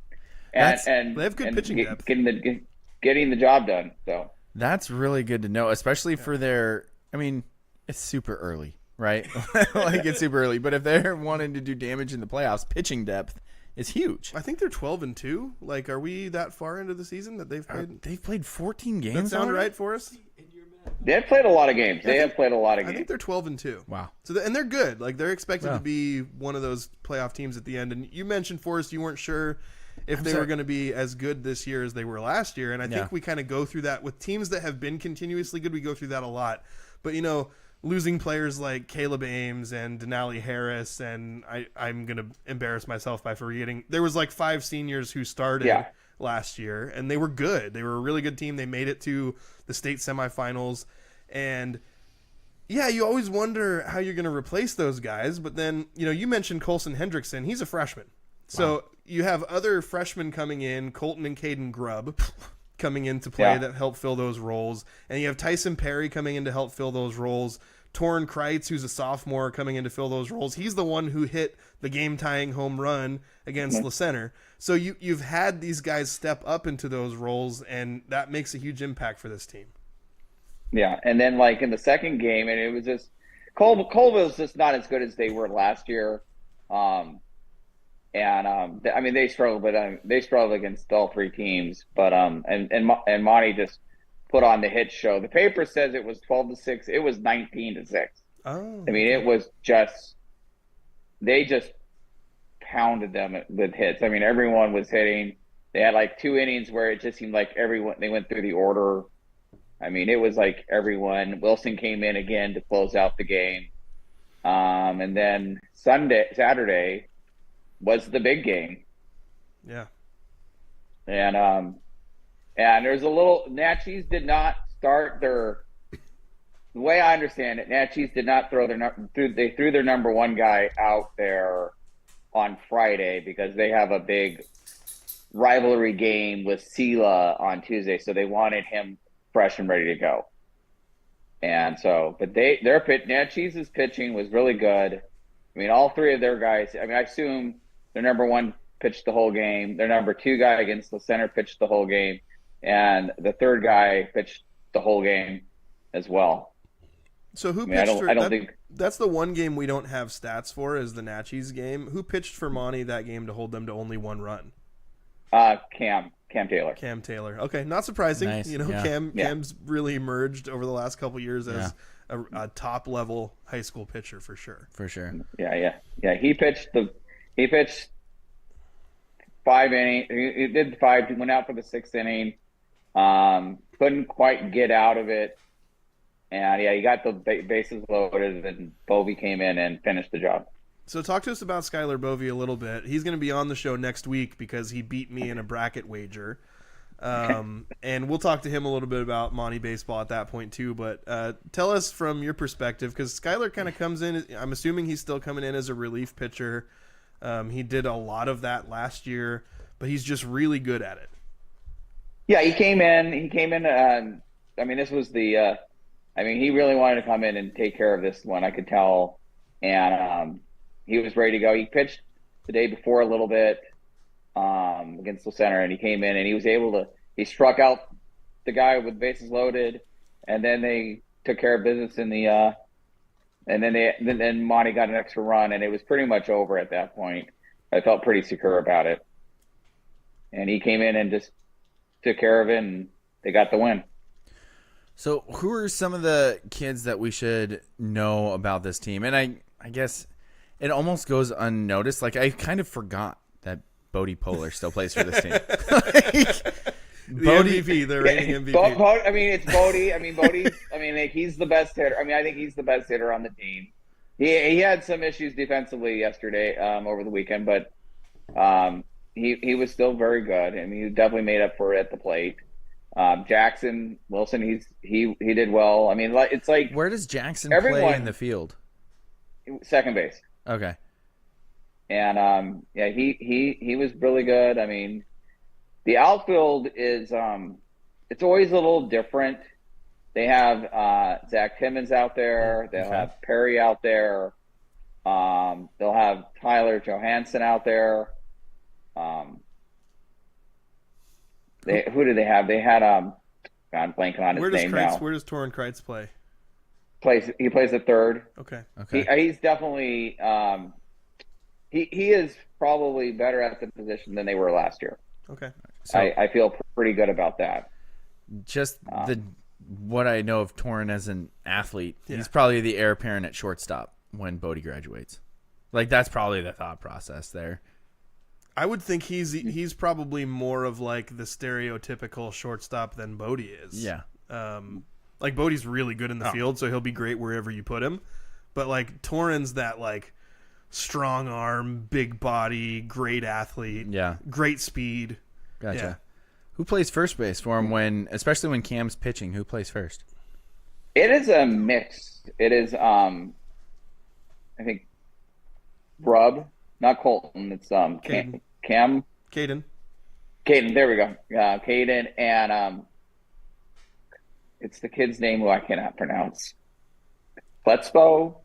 And they have good pitching depth. Getting the job done. So that's really good to know, especially for their. I mean, it's super early, right? Like, it's super early, but if they're wanting to do damage in the playoffs, pitching depth is huge. I think they're 12-2. Like, are we that far into the season that they've played? They've played 14 games. That sound already? right for us? They've played a lot of games. I think they're 12-2. Wow. So and they're good. Like, they're expected to be one of those playoff teams at the end. And you mentioned, Forrest, you weren't sure if they were going to be as good this year as they were last year. And I think we kind of go through that with teams that have been continuously good. We go through that a lot. But, losing players like Caleb Ames and Denali Harris, and I'm going to embarrass myself by forgetting. There was like 5 seniors who started last year, and they were good. They were a really good team. They made it to the state semifinals, and yeah, you always wonder how you're going to replace those guys, but then, you mentioned Colson Hendrickson. He's a freshman. So you have other freshmen coming in, Colton and Caden Grubb coming into play that help fill those roles. And you have Tyson Perry coming in to help fill those roles. Torrin Kreitz, who's a sophomore, coming in to fill those roles. He's the one who hit the game-tying home run against La Center. So you've had these guys step up into those roles, and that makes a huge impact for this team. Yeah, and then like in the second game, and it was just Colville's just not as good as they were last year. I mean, they struggled, but they struggled against all 3 teams. But and Monty just put on the hit show. The paper says it was 12-6. It was 19-6. Oh, I mean, it was they just pounded them with hits. I mean, everyone was hitting. They had like 2 innings where it just seemed like they went through the order. I mean, it was like everyone. Wilson came in again to close out the game. And then Saturday was the big game. Yeah. And there's a little, Natchez did not start the way I understand it, Natchez did not they threw their number 1 guy out there on Friday because they have a big rivalry game with Sela on Tuesday. So they wanted him fresh and ready to go. And so, but Natchez's pitching was really good. I mean, all 3 of their guys, I mean, I assume their number 1 pitched the whole game. Their number 2 guy against the center pitched the whole game. And the 3rd guy pitched the whole game as well. So who pitched that's the one game we don't have stats for is the Natchez game. Who pitched for Monty that game to hold them to only 1 run? Cam Taylor. Cam Taylor. Okay, not surprising. Nice. Cam's really emerged over the last couple years as a top level high school pitcher for sure. For sure. Yeah. He pitched 5 innings. He did 5. He went out for the 6th inning. Couldn't quite get out of it. And he got the bases loaded, and Bovey came in and finished the job. So talk to us about Skylar Bovey a little bit. He's going to be on the show next week because he beat me in a bracket wager. And we'll talk to him a little bit about Monty baseball at that point too. But tell us from your perspective, because Skylar kind of comes in, I'm assuming he's still coming in as a relief pitcher. He did a lot of that last year, but he's just really good at it. Yeah, he came in. I mean, this was he really wanted to come in and take care of this one, I could tell. And he was ready to go. He pitched the day before a little bit against the center, and he came in and he was able to. He struck out the guy with bases loaded, and then they took care of business in the. And then Monty got an extra run, and it was pretty much over at that point. I felt pretty secure about it, and he came in and just took care of it, and they got the win. So, who are some of the kids that we should know about this team? And I guess it almost goes unnoticed. Like, I kind of forgot that Bodie Poehler still plays for this team. Bodie, the reigning MVP. I mean, it's Bodie. I mean, Bodie's. I mean, he's the best hitter. I mean, I think he's the best hitter on the team. He had some issues defensively yesterday, over the weekend, but he was still very good. I mean, he definitely made up for it at the plate. Jackson Wilson, he did well. I mean, it's like, where does Jackson play in the field? Second base. Okay. And he was really good. I mean, the outfield is it's always a little different. They have Zach Timmons out there. They'll have Perry out there. They'll have Tyler Johansson out there. Who do they have? They had I'm blanking on his name now. Where does Torrin Kreitz play? He plays at third. Okay. He's definitely he is probably better at the position than they were last year. Okay. So, I feel pretty good about that. Just what I know of Torrin as an athlete, he's probably the heir apparent at shortstop when Bodie graduates. Like, that's probably the thought process there. I would think he's probably more of like the stereotypical shortstop than Bodie is. Yeah. Like Bodie's really good in the field, so he'll be great wherever you put him. But like Torrens, that like strong arm, big body, great athlete, great speed. Gotcha. Yeah. Who plays first base for him especially when Cam's pitching? Who plays first? It is a mix. It is, I think, Grubb, not Colton. It's Caden. Cam. Caden. There we go. Caden, and it's the kid's name who I cannot pronounce. Pletzbo.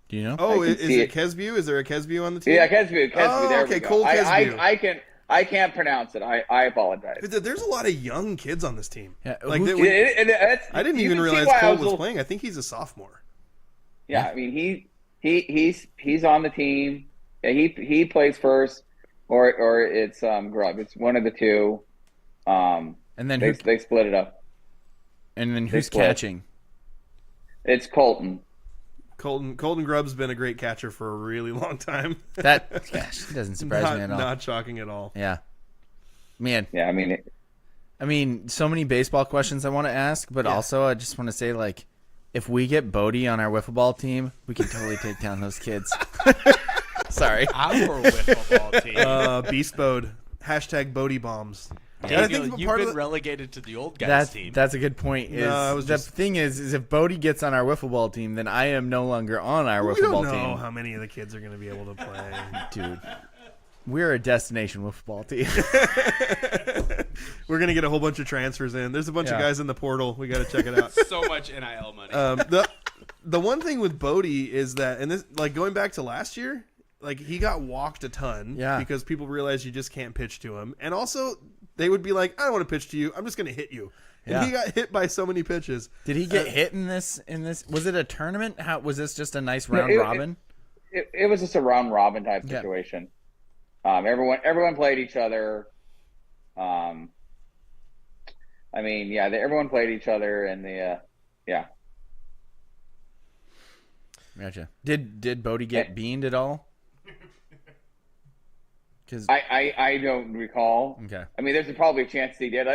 Do you know? Oh, is it Kesbu? Is there a Kesbu on the team? Yeah, Kesbu. Oh, there okay, we go. Cole Kesbu. I can't pronounce it. I apologize. There's a lot of young kids on this team. Yeah, like I didn't even realize Cole was playing. I think he's a sophomore. Yeah, I mean he's on the team. Yeah, he plays first, or it's Grubb. It's one of the two. And then they split it up. And then who's catching? It's Colton. Colton Grubb's been a great catcher for a really long time. That doesn't surprise me at all. Not shocking at all. Yeah, man. Yeah, I mean, so many baseball questions I want to ask, but also I just want to say, like, if we get Bodie on our wiffle ball team, we can totally take down those kids. Sorry, our wiffle ball team. Beast Bode. # Bodie bombs. Daniel, you've been relegated to the old guys team. That's a good point. The thing is if Bodie gets on our wiffle ball team, then I am no longer on our wiffle ball team. We don't know how many of the kids are going to be able to play. Dude, we're a destination wiffle ball team. We're going to get a whole bunch of transfers in. There's a bunch of guys in the portal. We got to check it out. So much NIL money. The one thing with Bodie is that, and this, like going back to last year, like he got walked a ton because people realized you just can't pitch to him. And also they would be like, I don't want to pitch to you. I'm just going to hit you. And he got hit by so many pitches. Did he get hit in this? Was it a tournament? How was this just a nice round robin? It was just a round robin type situation. Everyone played each other. Everyone played each other, and Gotcha. Did Bodie get beaned at all? I don't recall. Okay. I mean, there's probably a chance he did.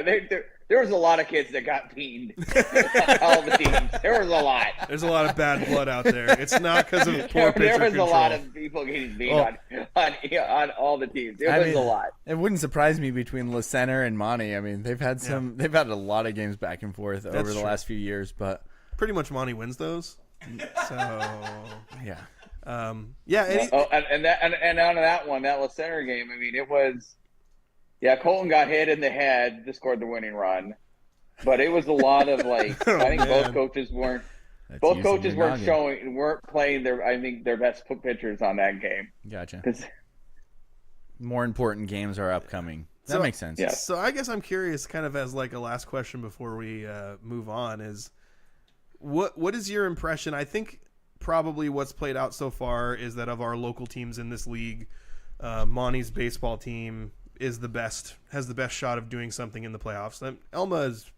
There was a lot of kids that got beaned on all the teams. There was a lot. There's a lot of bad blood out there. It's not because of poor pitcher There was control. a lot of people getting beaned on all the teams. There was a lot. It wouldn't surprise me between LaCenter and Monty. I mean, they've had a lot of games back and forth over the last few years, but pretty much Monty wins those. So and on that one, that LaCenter game, I mean, it was, Colton got hit in the head to score the winning run, but it was a lot of like, I think both coaches weren't playing their best pitchers on that game. Gotcha. More important games are upcoming. That makes sense. Yeah. So I guess I'm curious, kind of as like a last question before we move on, is what is your impression? I think probably what's played out so far is that of our local teams in this league, Monty's baseball team has the best shot of doing something in the playoffs. Elma is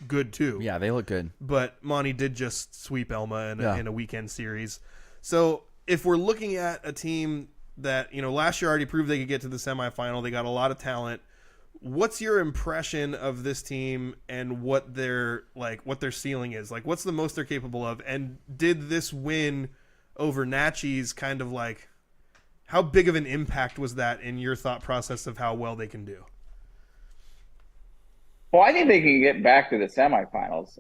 good too. Yeah, they look good. But Monty did just sweep Elma in a weekend series. So if we're looking at a team that, last year already proved they could get to the semifinal, they got a lot of talent. What's your impression of this team and what their ceiling is? Like, what's the most they're capable of? And did this win over Natchez kind of like, how big of an impact was that in your thought process of how well they can do? Well, I think they can get back to the semifinals.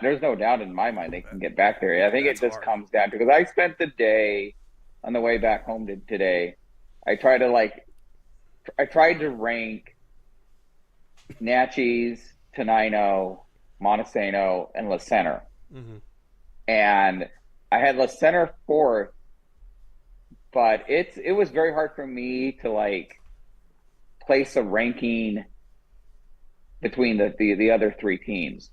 There's no doubt in my mind they can get back there. I think it just comes down to, because I spent the day on the way back home today. I tried to rank Natchez, Tenino, Montesano, and LaCenter. Mm-hmm. And I had LaCenter fourth, but it was very hard for me to place a ranking between the other three teams.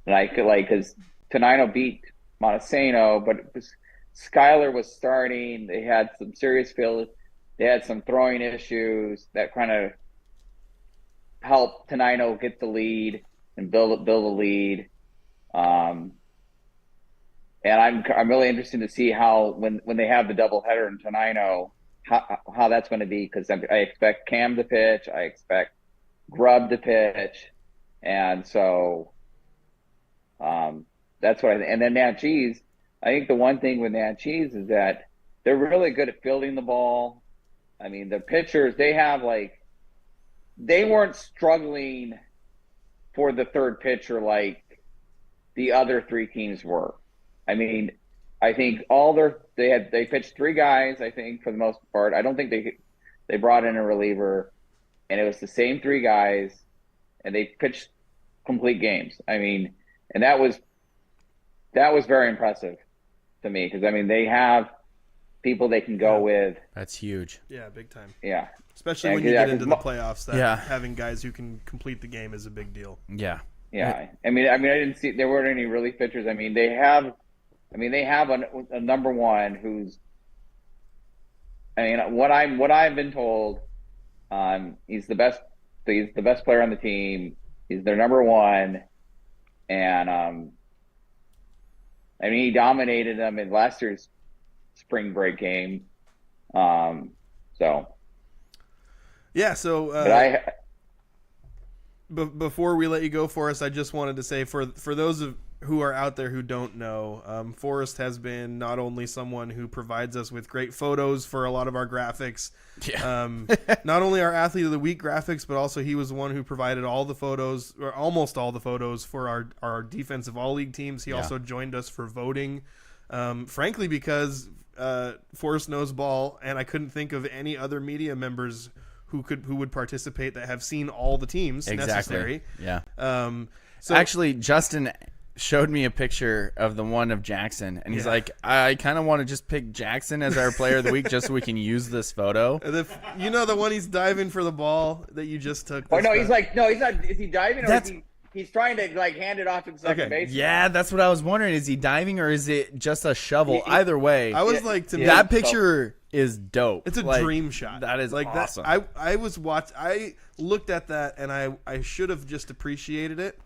And I could because Tenino beat Montesano, but Skyler was starting. They had some serious field. They had some throwing issues that kind of helped Tenino get the lead and build a lead. And I'm really interested to see how when they have the doubleheader in Tenino, how that's going to be, because I expect Cam to pitch, I expect Grubb to pitch, And so that's what and then Natchez, I think the one thing with Natchez is that they're really good at fielding the ball. I mean, the pitchers, they weren't struggling for the third pitcher like the other three teams were. I mean, I think they pitched three guys, I think, for the most part. I don't think they brought in a reliever, and it was the same three guys, and they pitched complete games. I mean, and that was very impressive to me, because I mean, they have people they can go with. That's huge. Yeah, big time. Yeah. Especially when you get into the playoffs, having guys who can complete the game is a big deal. Yeah. Yeah. I mean, I didn't see, there weren't any relief pitchers. I mean, they have a number one who's, I mean, what I've been told, he's the best player on the team. He's their number one. And, I mean, he dominated them in last year's spring break game. Yeah, so before we let you go, Forrest, I just wanted to say for those who are out there who don't know, Forrest has been not only someone who provides us with great photos for a lot of our graphics, not only our Athlete of the Week graphics, but also he was the one who provided all the photos, or almost all the photos, for our defensive all-league teams. He also joined us for voting, frankly, because Forrest knows ball, and I couldn't think of any other media members who would participate that have seen all the teams necessary. Yeah. So actually, Justin showed me a picture of the one of Jackson, and he's like, I kind of want to just pick Jackson as our player of the week just so we can use this photo. The one he's diving for the ball that you just took. Oh, no, he's not. Is he diving, or he's trying to like hand it off to second base? Yeah, that's what I was wondering. Is he diving, or is it just a shovel? Either way, I was like, to me, that picture is dope. It's a dream shot. That is like awesome. I looked at that and I should have just appreciated it,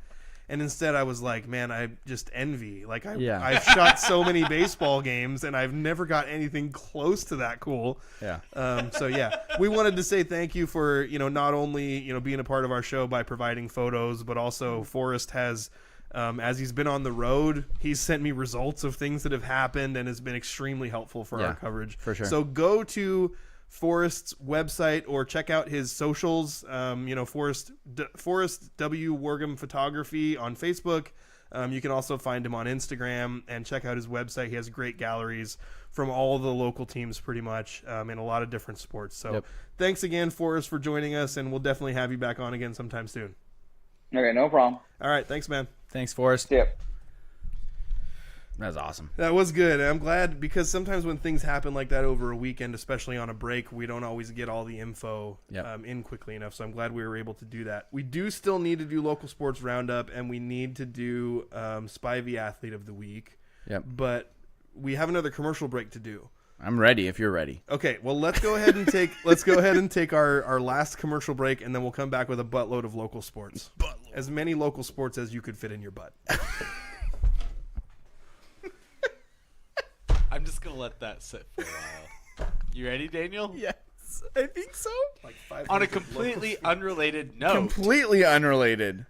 and instead I was like, man, I just envy. Like I've shot so many baseball games and I've never got anything close to that cool. Yeah. So yeah, we wanted to say thank you for not only being a part of our show by providing photos, but also Forrest has. As he's been on the road, he's sent me results of things that have happened and has been extremely helpful for our coverage. For sure. So go to Forrest's website or check out his socials. Forrest W. Wargam Photography on Facebook. You can also find him on Instagram and check out his website. He has great galleries from all the local teams pretty much in a lot of different sports. So thanks again, Forrest, for joining us, and we'll definitely have you back on again sometime soon. Okay, no problem. All right, thanks, man. Thanks, Forrest. Yep. That was awesome. That was good. I'm glad, because sometimes when things happen like that over a weekend, especially on a break, we don't always get all the info in quickly enough. So I'm glad we were able to do that. We do still need to do local sports roundup, and we need to do Spivey Athlete of the Week. Yep. But we have another commercial break to do. I'm ready if you're ready. Okay, well let's go ahead and take our last commercial break, and then we'll come back with a buttload of local sports. As many local sports as you could fit in your butt. I'm just gonna let that sit for a while. You ready, Daniel? Yes, I think so. On a completely unrelated note. Completely unrelated.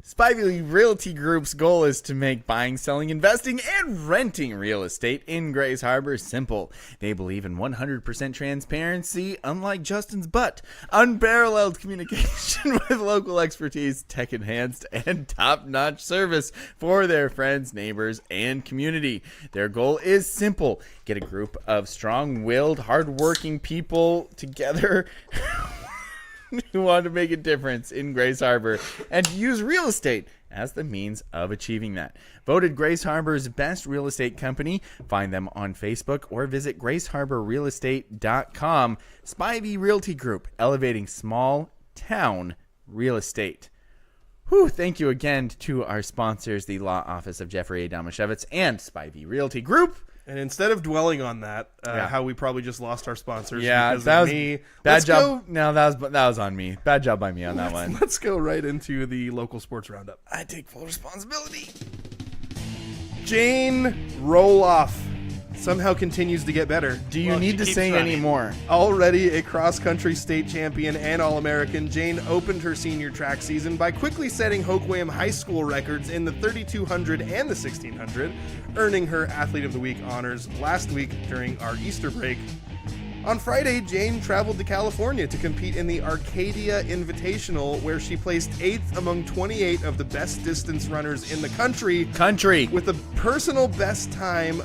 Spivey Realty Group's goal is to make buying, selling, investing, and renting real estate in Grays Harbor simple. They believe in 100% transparency, unlike Justin's butt, unparalleled communication with local expertise, tech-enhanced, and top-notch service for their friends, neighbors, and community. Their goal is simple. Get a group of strong-willed, hard-working people together who want to make a difference in Grays Harbor and use real estate as the means of achieving that. Voted Grays Harbor's best real estate company. Find them on Facebook or visit GraysHarborRealEstate.com. Spivey Realty Group, elevating small town real estate. Thank you again to our sponsors, the Law Office of Jeffrey A. Damashevitz and Spivey Realty Group. And instead of dwelling on that, how we probably just lost our sponsors because that of was me. Bad job. No, that was on me. Bad job by me on that one. Let's go right into the local sports roundup. I take full responsibility. Jane Roloff somehow continues to get better. Do you need to say any more? Already a cross-country state champion and All-American, Jane opened her senior track season by quickly setting Hoquiam high school records in the 3200 and the 1600, earning her Athlete of the Week honors last week during our Easter break. On Friday, Jane traveled to California to compete in the Arcadia Invitational, where she placed 8th among 28 of the best distance runners in the country. With a personal best time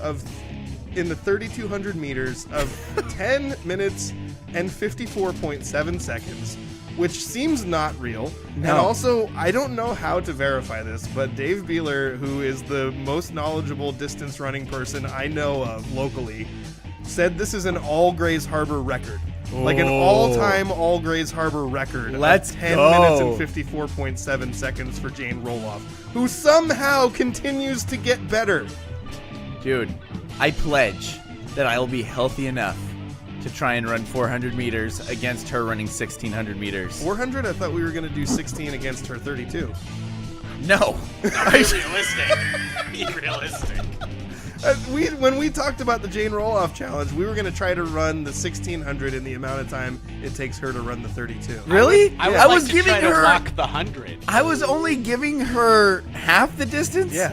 in the 3,200 meters of 10 minutes and 54.7 seconds, which seems not real. No. And also, I don't know how to verify this, but Dave Beeler, who is the most knowledgeable distance running person I know of locally, said this is an all Grays Harbor record. Like an all-time all Grays Harbor record. Let's 10 minutes and 54.7 seconds for Jane Roloff, who somehow continues to get better. Dude, I pledge that I will be healthy enough to try and run 400 meters against her running 1,600 meters. 400? I thought we were going to do 16 against her 32. No. Be realistic. Be realistic. When we talked about the Jane Roloff challenge, we were going to try to run the 1,600 in the amount of time it takes her to run the 32. Really? I was giving her walk the 100. I was only giving her half the distance? Yeah.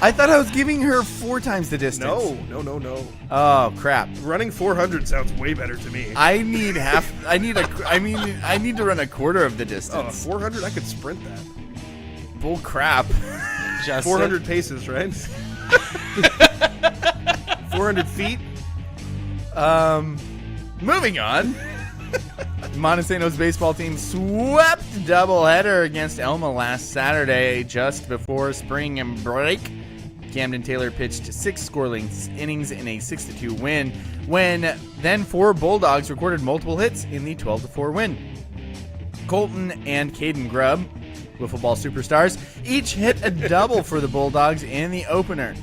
I thought I was giving her 4 times the distance. No. Oh, crap. Running 400 sounds way better to me. I need half. I need to run a quarter of the distance. 400, I could sprint that. Bull crap. Justin. 400 paces, right? 400 feet. Moving on. Montesano's baseball team swept doubleheader against Elma last Saturday just before spring break. Camden Taylor pitched 6 scoreless innings in a 6-2 win, when then 4 Bulldogs recorded multiple hits in the 12-4 win. Colton and Caden Grubb, wiffle ball superstars, each hit a double for the Bulldogs in the opener.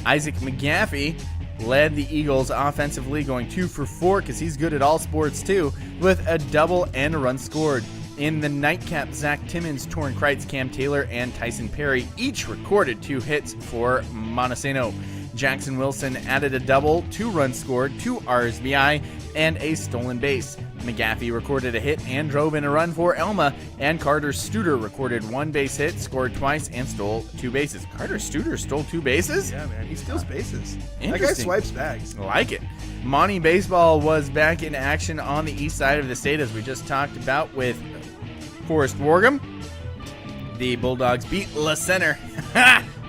Isaac McGaffey led the Eagles offensively, going 2 for 4 because he's good at all sports too, with a double and a run scored. In the nightcap, Zach Timmons, Torrin Kreitz, Cam Taylor, and Tyson Perry each recorded 2 hits for Montesano. Jackson Wilson added a double, 2 runs scored, 2 RSBI, and a stolen base. McGaffey recorded a hit and drove in a run for Elma, and Carter Studer recorded 1 base hit, scored twice, and stole 2 bases. Carter Studer stole 2 bases? Yeah, man, he steals bases. That guy Interesting. swipes bags. I like it. Monty Baseball was back in action on the east side of the state, as we just talked about, with Forest Wargam. The Bulldogs beat La Center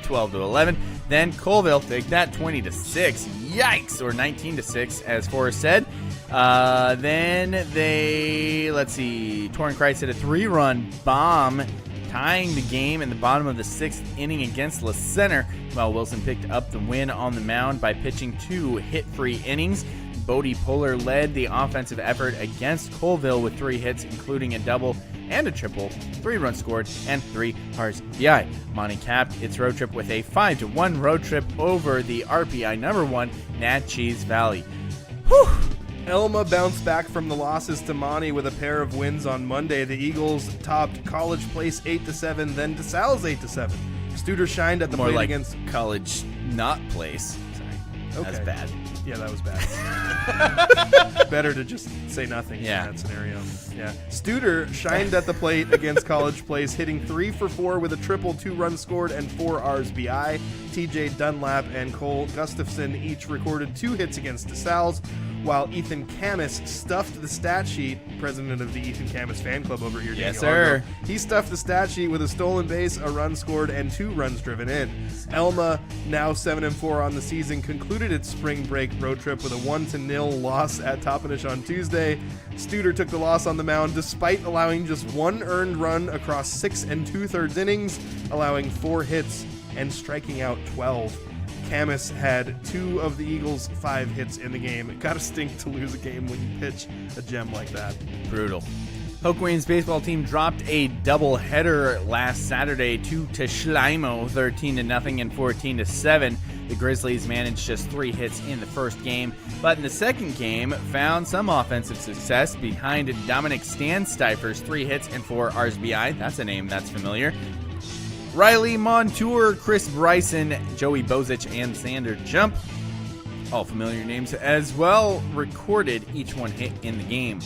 12-11. Then Colville take that 20-6. Yikes, or 19-6, as Forrest said. Then Torrin Kreitz hit a 3-run bomb, tying the game in the bottom of the 6th inning against La Center, while Wilson picked up the win on the mound by pitching 2 hit-free innings. Bodie Polar led the offensive effort against Colville with 3 hits, including a double and a triple, 3 runs scored, and 3 RSBI. Monty capped its road trip with a 5-1 road trip over the RPI #1 Natchez Valley. Whew! Elma bounced back from the losses to Monty with a pair of wins on Monday. The Eagles topped College Place 8-7, then DeSalle's 8-7. Studer shined at the plate against College not Place. Sorry, okay. That's bad. Yeah, that was bad. Better to just say nothing in that scenario. Yeah. Studer shined at the plate against College Place, hitting 3 for 4 with a triple, 2 runs scored, and 4 RSBI. TJ Dunlap and Cole Gustafson each recorded 2 hits against DeSalle's, while Ethan Camus stuffed the stat sheet, president of the Ethan Camus fan club over here. Yes, Daniel sir. Argo. He stuffed the stat sheet with a stolen base, a run scored, and 2 runs driven in. Elma, now 7-4 on the season, concluded its spring break road trip with a 1-0 loss at Toppenish on Tuesday. Studer took the loss on the mound despite allowing just 1 earned run across 6 2/3 innings, allowing 4 hits and striking out 12. Camus had 2 of the Eagles' 5 hits in the game. It gotta stink to lose a game when you pitch a gem like that. Brutal. Hoquiam's baseball team dropped a doubleheader last Saturday to Schleimo, 13-0 and 14-7. The Grizzlies managed just 3 hits in the first game, but in the second game found some offensive success behind Dominic Stansteifer's 3 hits and 4 RSBI. That's a name that's familiar. Riley Montour, Chris Bryson, Joey Bozich, and Sander Jump All familiar names as well, recorded, each one hit in the game.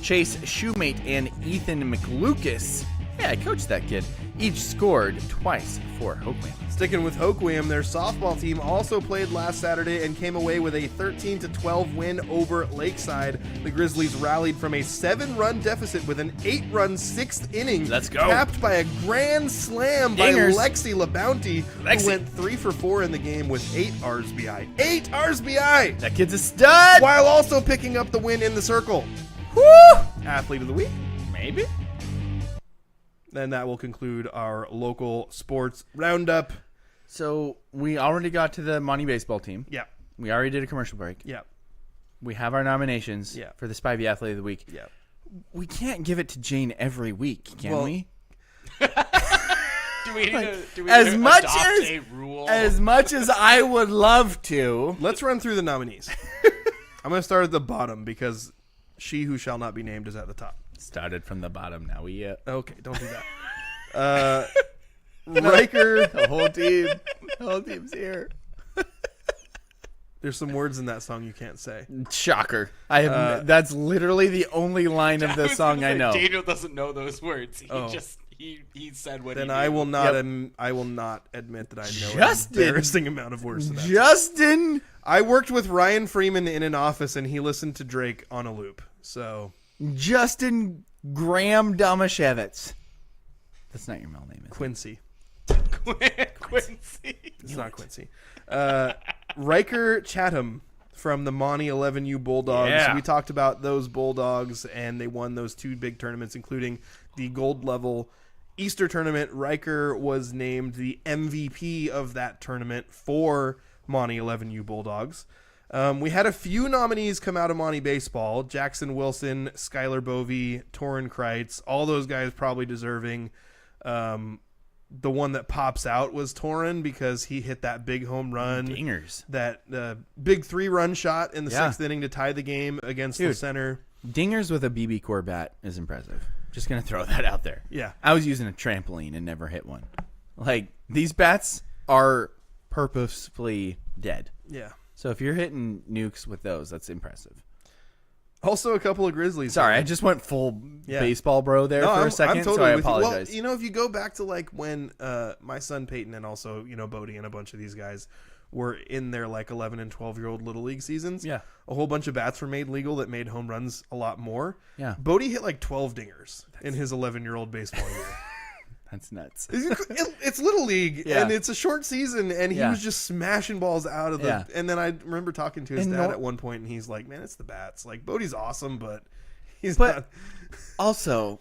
Chase Shoemate and Ethan McLucas, yeah, I coached that kid, each scored twice for Hoquiam. Sticking with Hoquiam, their softball team also played last Saturday and came away with a 13-12 win over Lakeside. The Grizzlies rallied from a 7-run deficit with an 8-run 6th inning. Let's go. Capped by a grand slam Dingers. by Lexi LaBounty, who went 3 for 4 in the game with 8 RSBI. 8 RSBI! That kid's a stud! While also picking up the win in the circle. Woo! Athlete of the week. Maybe. Then that will conclude our local sports roundup. So we already got to the Monty baseball team. Yeah. We already did a commercial break. Yeah. We have our nominations for the Spivey Athlete of the Week. Yeah. We can't give it to Jane every week, can we? Do we need to as much adopt as a rule? as much as I would love to. Let's run through the nominees. I'm going to start at the bottom because she who shall not be named is at the top. Started from the bottom. Now we Okay, don't do that. Riker. the whole team's here. There's some words in that song you can't say. Shocker! I have. That's literally the only line of the was song gonna I say, know. Daniel doesn't know those words. Oh. He said what. Then he I knew. will not. Yep. I will not admit that I know Justin. an embarrassing amount of words. To that. Justin. I worked with Ryan Freeman in an office, and he listened to Drake on a loop. So Justin Graham Domashevitz. That's not your middle name, is it? Quincy. Quincy. It's not Quincy. Riker Chatham from the Monty 11U Bulldogs. Yeah. We talked about those Bulldogs, and they won those 2 big tournaments, including the gold level Easter tournament. Riker was named the MVP of that tournament for Monty 11U Bulldogs. We had a few nominees come out of Monty baseball: Jackson Wilson, Skylar Bovey, Torrin Kreitz. All those guys probably deserving. The one that pops out was Torrin because he hit that big home run. Dingers. That big 3-run shot in the 6th inning to tie the game against the center. Dingers with a BB core bat is impressive. Just gonna throw that out there. Yeah. I was using a trampoline and never hit one. Like, these bats are purposefully dead. Yeah. So if you're hitting nukes with those, that's impressive. Also, a couple of Grizzlies. Sorry, I just went full baseball bro there for a second, so I with you. apologize. Well, you know, if you go back to like when my son Peyton and also, you know, Bodie and a bunch of these guys were in their like 11 and 12-year-old Little League seasons, Yeah. a whole bunch of bats were made legal that made home runs a lot more. Yeah. Bodie hit like 12 dingers in his 11-year-old baseball year. That's nuts. It's Little League, Yeah. and it's a short season, and he was just smashing balls out of the. Yeah. And then I remember talking to his dad at one point, and he's like, "Man, it's the bats. Like Bodie's awesome, but he's not." Also,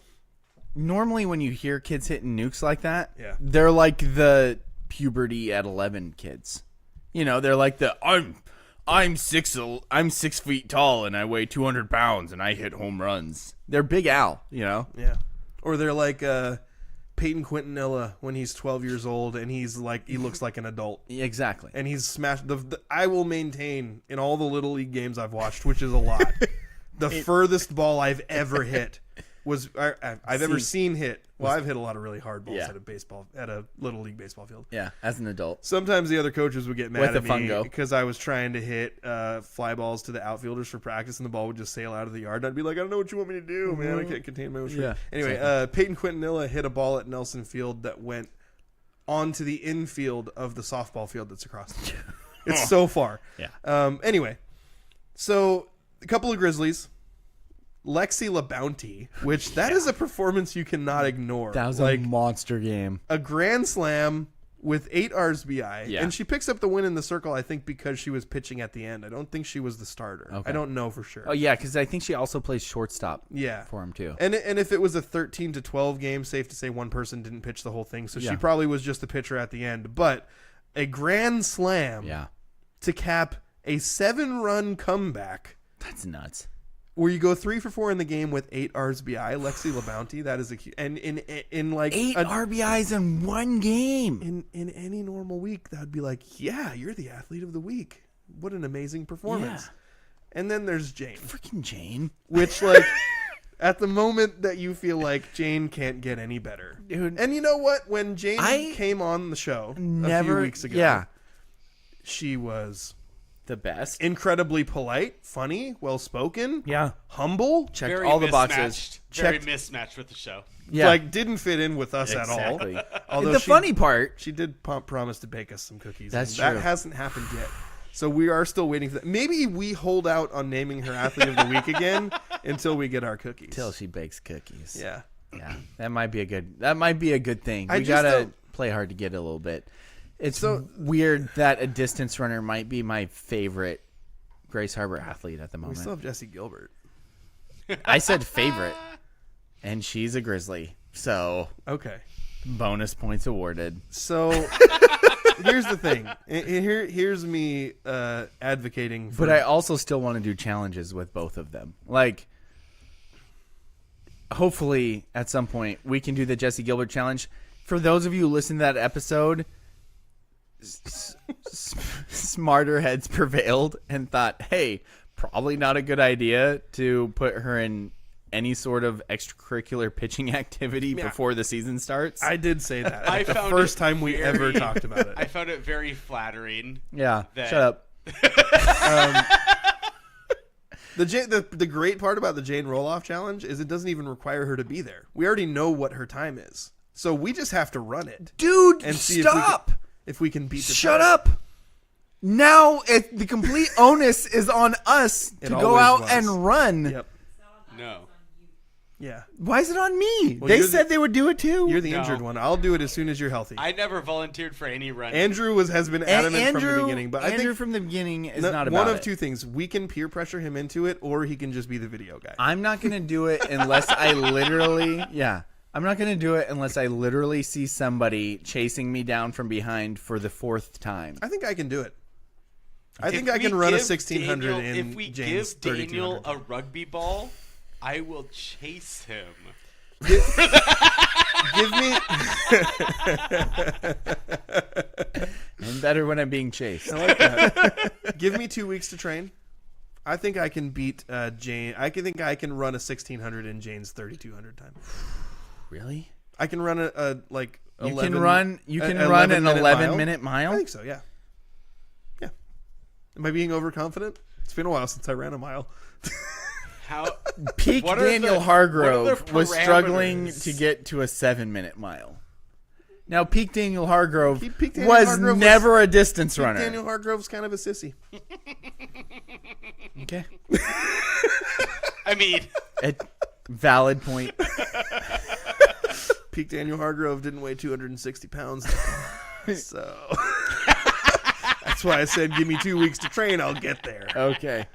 normally when you hear kids hitting nukes like that, Yeah. they're like the puberty at 11 kids. You know, they're like the I'm 6 feet tall and I weigh 200 pounds and I hit home runs. They're Big Al, you know. Yeah. Or they're like Peyton Quintanilla when he's 12 years old, and he looks like an adult. Exactly. And he's smashed. I will maintain in all the Little League games I've watched, which is a lot, the furthest ball I've ever hit was I've ever seen hit. Well, I've hit a lot of really hard balls at a Little League baseball field. Yeah, as an adult. Sometimes the other coaches would get mad With at the me fungo. because I was trying to hit fly balls to the outfielders for practice, and the ball would just sail out of the yard. And I'd be like, I don't know what you want me to do, man. I can't contain my emotion. Yeah, Anyway, Peyton Quintanilla hit a ball at Nelson Field that went onto the infield of the softball field that's across the field. It's so far. Yeah. Anyway, so a couple of Grizzlies. Lexi LaBounty, which that is a performance you cannot ignore. That was like a monster game. a grand slam with 8 RSBI, Yeah. and she picks up the win in the circle, I think, because she was pitching at the end. I don't think she was the starter. Okay. I don't know for sure. Oh, yeah, because I think she also plays shortstop Yeah. for him, too. And if it was a 13-12 game, safe to say one person didn't pitch the whole thing, so Yeah. she probably was just the pitcher at the end. But a grand slam Yeah. to cap a 7-run comeback That's nuts. where you go 3 for 4 in the game with 8 RSBI. Lexi LaBounty, that is and in like 8 RBIs in one game. in any normal week, that would be like, yeah, you're the athlete of the week. What an amazing performance. Yeah. And then there's Jane, Freaking Jane. which like at the moment that you feel like Jane can't get any better. Dude. And you know what? When Jane I came on the show a few Never. weeks ago, Yeah. she was the best. Incredibly polite, funny, well-spoken. Yeah. Humble. Checked Very all the mismatched. boxes. Very Checked. mismatched with the show. Yeah. Like, didn't fit in with us Exactly. at all. Although The funny part. she did promise to bake us some cookies. That's and that true. hasn't happened yet. So we are still waiting for that. Maybe we hold out on naming her Athlete of the Week again until we get our cookies. Till she bakes cookies. Yeah. Yeah. That might be a good thing. I We just gotta don't- play hard to get a little bit. It's So- weird that a distance runner might be my favorite Grace Harbor athlete at the We moment. still have Jesse Gilbert. I said favorite, and she's a Grizzly, so Okay. bonus points awarded. So here's the thing. Here's me advocating for. But I also still want to do challenges with both of them. Like, hopefully at some point we can do the Jesse Gilbert challenge. For those of you who listened to that episode, smarter heads prevailed and thought, hey, probably not a good idea to put her in any sort of extracurricular pitching activity before the season starts. I did say that. I the found first it time we very- ever talked about it. I found it very flattering. yeah, that- shut up. The great part about the Jane Roloff challenge is it doesn't even require her to be there. We already know what her time is, so we just have to run it Dude, and see stop! if we can beat the Shut time. up! Now the complete onus is on us It to go always out was. and run. Yep. No. Yeah. Why is it on me? Well, they you're said they would do it too. You're the No. injured one. I'll do it as soon as you're healthy. I never volunteered for any running. Andrew has been adamant from the beginning, but I Andrew think from the beginning is no- not about one of it. two things: we can peer pressure him into it, or he can just be the video guy. I'm not gonna do it unless I literally, I'm not gonna do it unless I literally see somebody chasing me down from behind for the fourth time. I think I can do it. I If think I we can run a give 1600 Daniel- in If we Jane's give Daniel 3200. a rugby ball, I will chase him. Give me And better when I'm being chased. I like that. Give me 2 weeks to train. I think I can beat Jane. I think I can run a 1600 in Jane's 3200 time. Really? I can run a like. You 11, can run. You can a run an 11 11-minute mile. I think so. Yeah. Yeah. Am I being overconfident? It's been a while since I ran a mile. How? Peak What are Daniel the- Hargrove what are the was struggling parameters? to get to a 7-minute mile. Now, Peak Daniel Hargrove Peak Daniel was Hargrove was- never a distance runner. Daniel Hargrove's kind of a sissy. Okay. I mean, Valid point. Peak Daniel Hargrove didn't weigh 260 pounds. So that's why I said, give me 2 weeks to train. I'll get there. Okay.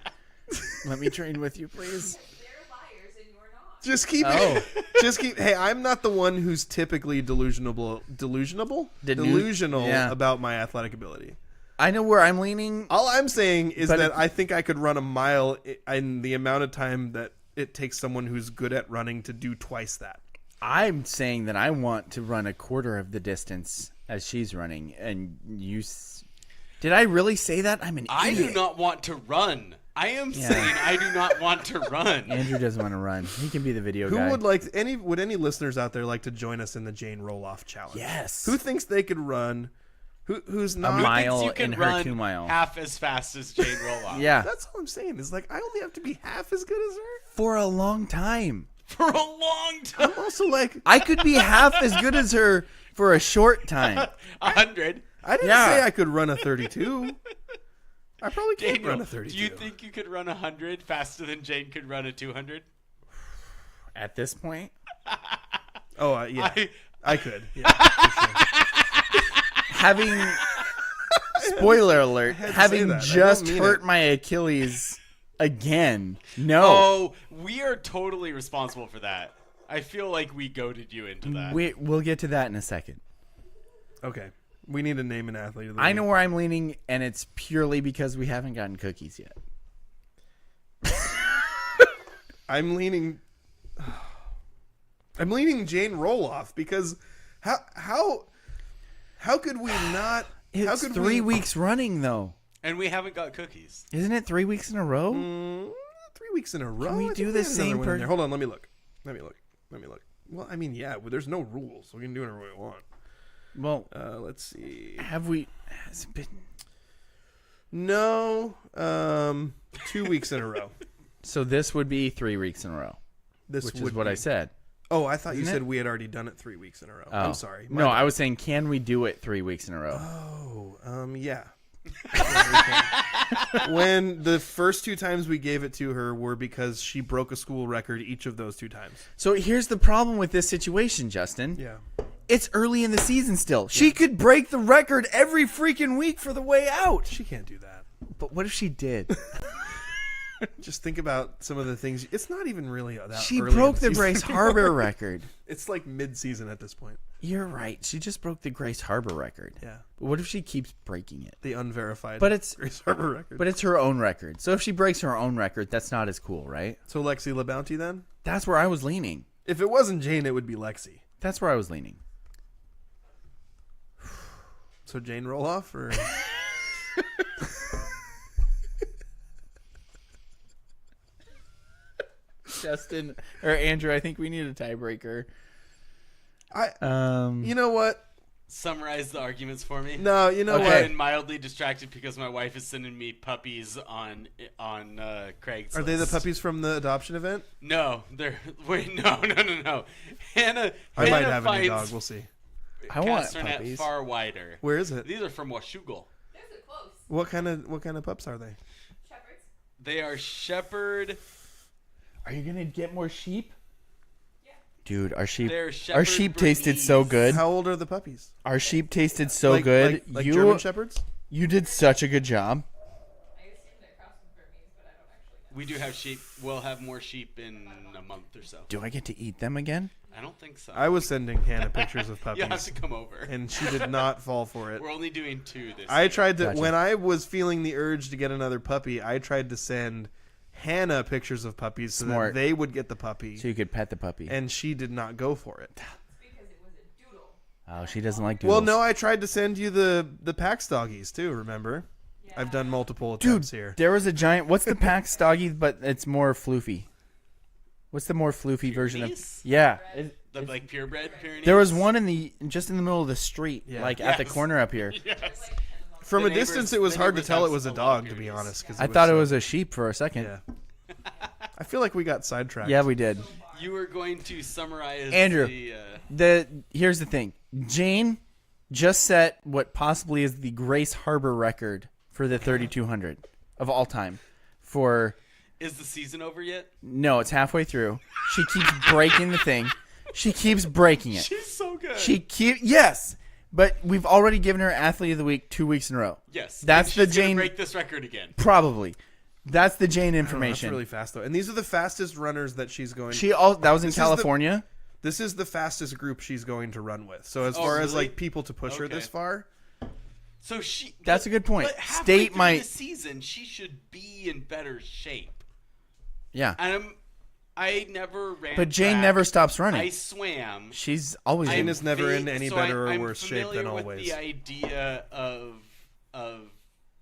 Let me train with you, please. They're liars and you're not. Just keep Oh. just keep. Hey, I'm not the one who's typically delusional Yeah. about my athletic ability. I know where I'm leaning. All I'm saying is But that I think I could run a mile in the amount of time that it takes someone who's good at running to do twice that. I'm saying that I want to run a quarter of the distance as she's running, and did I really say that? I'm an I idiot. do not want to run. I am saying I do not want to run. Andrew doesn't want to run. He can be the video Who guy. would any listeners out there like to join us in the Jane Roloff challenge? Yes. Who thinks they could run? Who's not? mile. Thinks you can in her run 2 mile. half as fast as Jane Roloff. Yeah. That's all I'm saying. Is like I only have to be half as good as her. For a long time. For a long time. I'm also like I could be half as good as her for a short time. 100. I didn't Yeah. say I could run a 32. I probably can't Daniel, run a 32. do you think you could run 100 faster than Jane could run a 200? At this point, Oh yeah, I- I could. Yeah, for sure. having spoiler alert, had to say having that. I just don't mean hurt it. my Achilles again. No. Oh, we are totally responsible for that. I feel like we goaded you into that. We'll get to that in a second. Okay, we need to name an athlete. Of the I week. know where I'm leaning, and it's purely because we haven't gotten cookies yet. I'm leaning Jane Roloff because how could we not? how It's could 3 weeks running, though. And we haven't got cookies. Isn't it 3 weeks in a row? 3 weeks in a row? we I think do we the had another same one in per- there. Hold on, let me look. Well, I mean, yeah, there's no rules. So we can do whatever we want. Well, Let's see. have we? Has it been? No, 2 weeks in a row. So this would be 3 weeks in a row, This which would is what be- I said. Oh, I thought you Isn't said it? we had already done it 3 weeks in a row. Oh. I'm sorry. My No, bad. I was saying, can we do it 3 weeks in a row? Yeah. When the first 2 times we gave it to her were because she broke a school record each of those 2 times. So here's the problem with this situation, Justin. Yeah. It's early in the season still. She could break the record every freaking week for the way out. She can't do that. But what if she did? Just think about some of the things. It's not even really that She early in broke the season Grace anymore. Harbor record. It's like mid-season at this point. You're right. She just broke the Grace Harbor record. Yeah. But what if she keeps breaking it? The unverified But it's Grace Harbor record. but it's her own record. So if she breaks her own record, that's not as cool, right? So Lexi LaBounty then? That's where I was leaning. If it wasn't Jane, it would be Lexi. That's where I was leaning. So Jane Roloff or Justin or Andrew, I think we need a tiebreaker. You know what? Summarize the arguments for me. No, you know Okay. what? I've been mildly distracted because my wife is sending me puppies on Craigslist. Are they the puppies from the adoption event? No, they're wait. No. Hannah. I might Hannah have a new finds dog. We'll see. I want cast her net puppies. far wider. Where is it? These are from Washougal. There's a close. What kind of pups are they? Shepherds. They are shepherd. Are you gonna get more sheep? Yeah. Dude, our sheep They're our shepherd sheep tasted so Bernese. good. How old are the puppies? Our sheep tasted so like, good. Like you German shepherds? you did such a good job. I assume they're crossed with Burmese, but I don't actually know. We do have sheep. We'll have more sheep in a month or so. Do I get to eat them again? I don't think so. I was sending Hannah pictures of You have puppies, to come over. and she did not fall for it. We're only doing 2 this I year. tried to Gotcha. when I was feeling the urge to get another puppy. I tried to send Hannah pictures of puppies so Smart. that they would get the puppy, So you could pet the puppy. and she did not go for it. Because it was a doodle. Oh, she doesn't like doodles. Well, no, I tried to send you the Pax doggies too. Remember? I've done multiple attempts here. There was a giant. What's the Pax doggy, but it's more floofy? What's the more floofy version of? Pyrenees? Yeah, The like purebred Pyrenees. there was one in the just in the middle of the street, Yeah. like at the Yes. corner up here. Yes. From The a distance, neighbors- it was the hard to neighbors tell have it was a a lot of dog, to be Pyrenees. honest. 'cause I thought it so- was a sheep for a second. Yeah. I feel like we got sidetracked. Yeah, we did. You were going to summarize Andrew. the, Here's the thing. Jane just set what possibly is the Grace Harbor record for the 3200 of all time. For is the season over yet? no, it's halfway through. She keeps breaking the thing. She keeps breaking it. She's so good. Yes, but we've already given her Athlete of the Week 2 weeks in a row. Yes. That's and the she's gonna Jane. break this record again. Probably. That's the Jane I don't know, information. That's really fast though, and these are the fastest runners that she's going. That was in This is the- California. This is the fastest group she's going to run with. So as Oh, far as really? like people to push her Okay. this far, So she. That's a good point. But halfway State through might- the season, she should be in better shape. Yeah. I never ran. But Jane track. never stops running. I swam. She's always Jane in. is never in vague- any so better or I'm worse shape than familiar with always. the idea of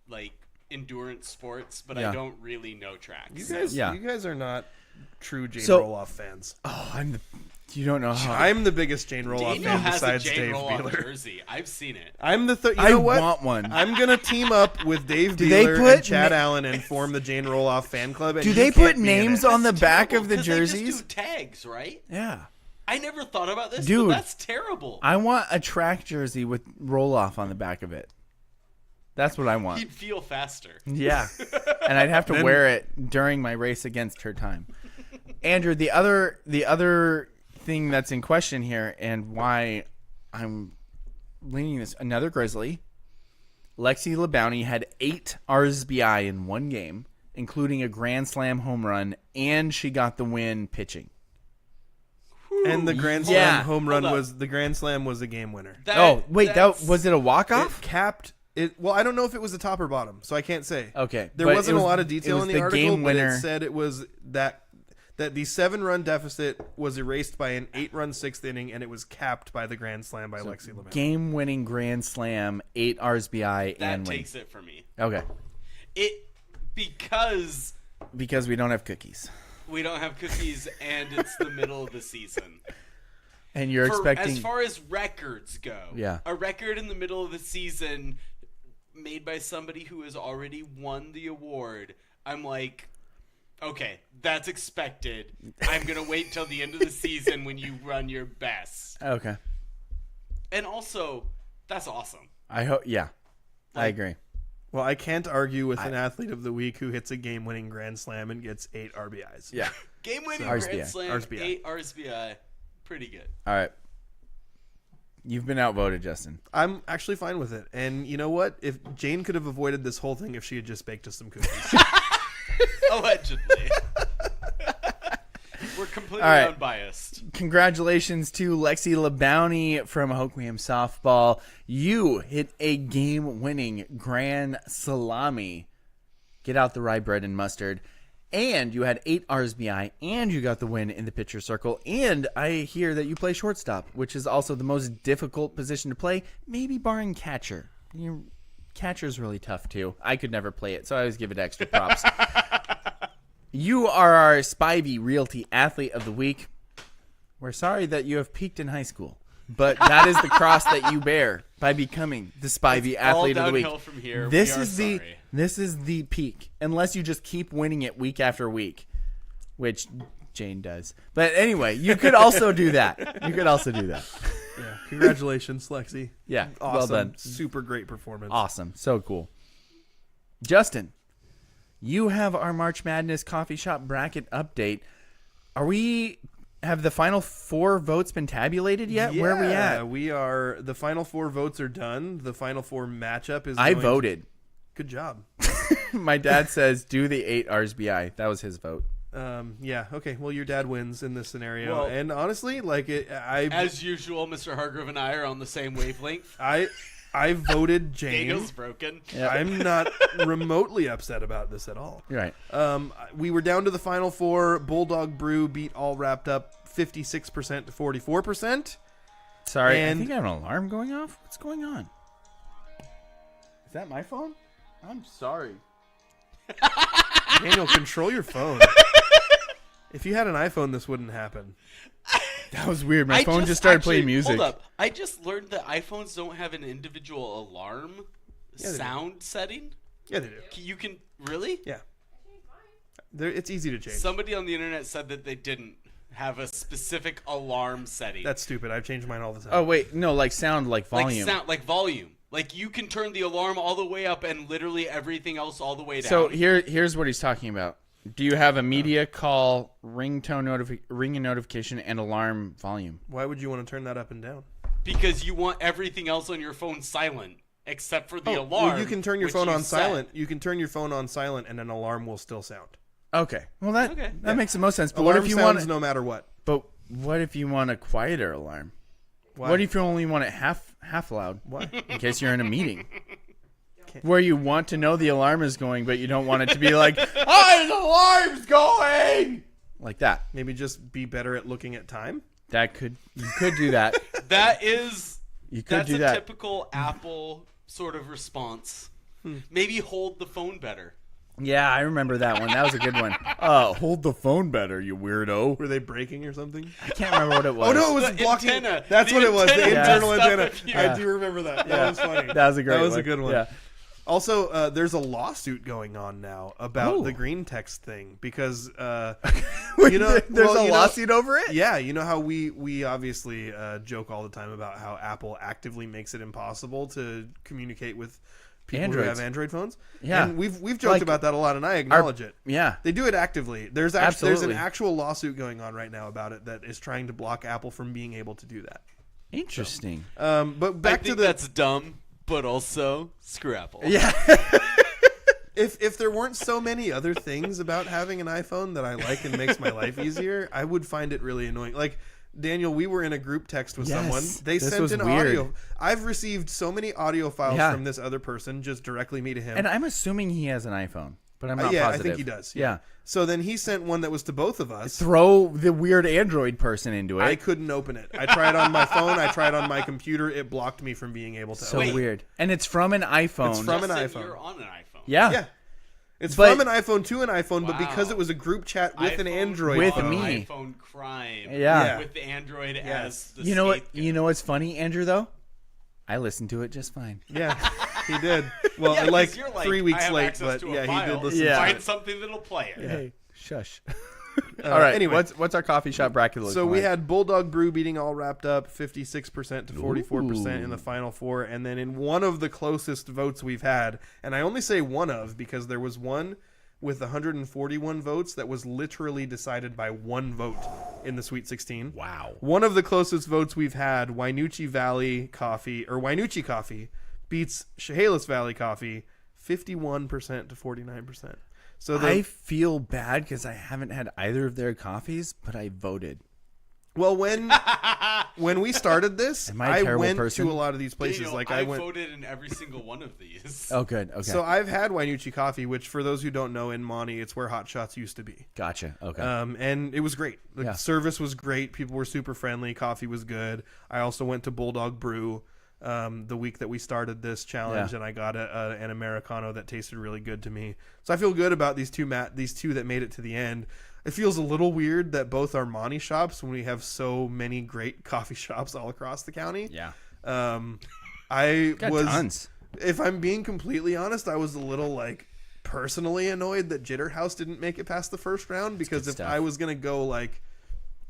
like endurance sports, but Yeah. I don't really know tracks. Yeah. You guys are not true Jane So- Roloff fans. Oh, you don't know how. I'm the biggest Jane Roloff Daniel fan has besides a Jane Dave Roloff Beeler. jersey. I've seen it. I'm the you I know what? want one. I'm gonna team up with Dave Do they Beeler put and Chad na- Allen and form the Jane Roloff fan club. And Do you they can't put be in names it. on the back Terrible, of the 'cause they jerseys? just do tags, right? Yeah. I never thought about this, Dude. but that's terrible. I want a track jersey with roll off on the back of it. That's what I want. He'd feel faster. Yeah. And I'd have to wear it during my race against her time. Andrew, the other thing that's in question here and why I'm leaning this another Grizzly. Lexi LaBounty had 8 RSBI in one game, including a Grand Slam home run, and she got the win pitching. And the Grand Slam Yeah. home run Hold up. was the Grand Slam was a game winner. That was it a walk-off? It capped it. Well, I don't know if it was the top or bottom, so I can't say. Okay, there but wasn't it was- a lot of it detail was in the the article, game but winner. it said it was that the 7-run deficit was erased by an 8-run 6th inning, and it was capped by the Grand Slam by Lexi LaBounty. Game-winning Grand Slam, 8 RSBI, That and win. takes it for me. Okay, Because because we don't have cookies, we don't have cookies and it's the middle of the season. and you're expecting. As far as records go, Yeah. a record in the middle of the season made by somebody who has already won the award, I'm like, okay, that's expected. I'm going to wait till the end of the season when you run your best. Okay. And also, that's awesome. I hope. Yeah, I agree. Well, I can't argue with an athlete of the week who hits a game-winning grand slam and gets 8 RBIs. Yeah. Game-winning RSBI. grand slam, RSBI. 8 RSBI. Pretty good. All right. You've been outvoted, Justin. I'm actually fine with it. And you know what? If Jane could have avoided this whole thing if she had just baked us some cookies. Allegedly. We're completely All right. unbiased. Congratulations to Lexi LeBounty from Hoquiam Softball. You hit a game-winning grand salami. Get out the rye bread and mustard. And you had 8 RSBI, and you got the win in the pitcher circle. And I hear that you play shortstop, which is also the most difficult position to play, maybe barring catcher. Catcher's really tough, too. I could never play it, so I always give it extra props. You are our Spivey Realty Athlete of the Week. We're sorry that you have peaked in high school, but that is the cross that you bear by becoming the Spivey Athlete of the Week. All downhill from here. This We are is sorry. this is the peak, unless you just keep winning it week after week, which Jane does. But anyway, you could also do that. Yeah. Congratulations, Lexi. Yeah, Awesome. well done. Super great performance. Awesome, so cool. Justin, you have our March Madness coffee shop bracket update. Have the final 4 votes been tabulated yet? Where are we at? We are. The final 4 votes are done. The final 4 matchup is. I voted. Good job. My dad says do the 8 RSBI. That was his vote. Yeah. Okay. Well, your dad wins in this scenario, Well, and honestly, like As usual, Mr. Hargrove and I are on the same wavelength. I voted Jane. Daniel's broken. I'm not remotely upset about this at all. You're right. We were down to the final 4. Bulldog Brew beat All Wrapped Up 56% to 44%. Sorry, and- I think I have an alarm going off. What's going on? Is that my phone? I'm sorry. Daniel, control your phone. If you had an iPhone, this wouldn't happen. That was weird. My phone just started playing music. Hold up. I just learned that iPhones don't have an individual alarm they do. sound setting. Yeah, they do. You can really? Yeah. It's easy to change. Somebody on the internet said that they didn't have a specific alarm setting. That's stupid. I've changed mine all the time. Oh wait, no, like sound, like volume. Like volume. Like you can turn the alarm all the way up and literally everything else all the way down. So here's what he's talking about. Do you have a media call, ring and notification, and alarm volume? Why would you want to turn that up and down? Because you want everything else on your phone silent except for the alarm. Well, you can turn your which phone you on set. silent. You can turn your phone on silent, and an alarm will still sound. Okay. Well, that makes the most sense. But Alarm what if you sounds want? no matter what. But what if you want a quieter alarm? Why? What if you only want it half loud? Why? In case you're in a meeting. Where you want to know the alarm is going, but you don't want it to be like, "Oh, the alarm's going!" Like that. Maybe just be better at looking at time. You could do that. That's do a that. typical Apple sort of response. Maybe hold the phone better. Yeah, I remember that one. That was a good one. Hold the phone better, you weirdo. Were they breaking or something? I can't remember what it was. Oh no, it was The blocking. antenna. That's The what it was. The antenna internal messed up antenna. if you- I do remember that. That was funny. That was a great one. That was a good one. Yeah. Also, there's a lawsuit going on now about the green text thing because Wait, you know there's well, a you know- lawsuit over it? Yeah, you know how we obviously joke all the time about how Apple actively makes it impossible to communicate with people who Androids. have Android phones. Yeah. and we've joked Like, about that a lot, and I acknowledge it. Yeah. They do it actively. There's an Absolutely. actual lawsuit going on right now about it that is trying to block Apple from being able to do that. Interesting. But I back to think the that's dumb, but also screw Apple. Yeah. if there weren't so many other things about having an iPhone that I like and makes my life easier, I would find it really annoying. Like Daniel, we were in a group text with Yes, someone. They this sent was an weird. audio. I've received so many audio files Yeah. from this other person, just directly me to him. And I'm assuming he has an iPhone, but I'm not yeah, positive. I think he does. Yeah. So then he sent one that was to both of us. Throw the weird Android person into it. I couldn't open it. I tried on my phone. I tried on my computer. It blocked me from being able to so open it. weird. And it's from an iPhone. It's from an Justin, iPhone. You're on an iPhone. Yeah. Yeah. It's But- from an iPhone to an iPhone, but because Wow. it was a group chat with an iPhone Android With phone, me. iPhone crime. Yeah. With the Android as the You know what? scapegoat. You know what's funny, Andrew? Though, I listened to it just fine. Yeah. He did. Well, Yeah, 'cause like you're 3 weeks I have late, access but to a yeah, file. he did listen. Yeah. Find something that'll play it. Hey, shush. All right. Anyway. What's our coffee shop bracket look So like? we had Bulldog Brew beating All Wrapped Up 56% to 44% in the final four. And then in one of the closest votes we've had, and I only say one of because there was one with 141 votes that was literally decided by one vote in the Sweet 16. Wow. One of the closest votes we've had, Wainucci Valley Coffee, or Wainucci Coffee, beats Chehalis Valley Coffee 51% to 49%. So I feel bad because I haven't had either of their coffees, but I voted. Well, when we started this, Am I a I terrible went person? to a lot of these places. Daniel, Like I I went. voted in every single one of these. Oh, good. Okay. So I've had Wainucci Coffee, which for those who don't know, in Monty, it's where Hot Shots used to be. Gotcha. Okay. And it was great. The Yeah. service was great. People were super friendly. Coffee was good. I also went to Bulldog Brew the week that we started this challenge, Yeah. and I got an Americano that tasted really good to me. So I feel good about these two that made it to the end. It feels a little weird that both are Monty shops when we have so many great coffee shops all across the county. yeah. I Got was, tons. if I'm being completely honest, I was a little like personally annoyed that Jitter House didn't make it past the first round because if stuff. I was gonna go like,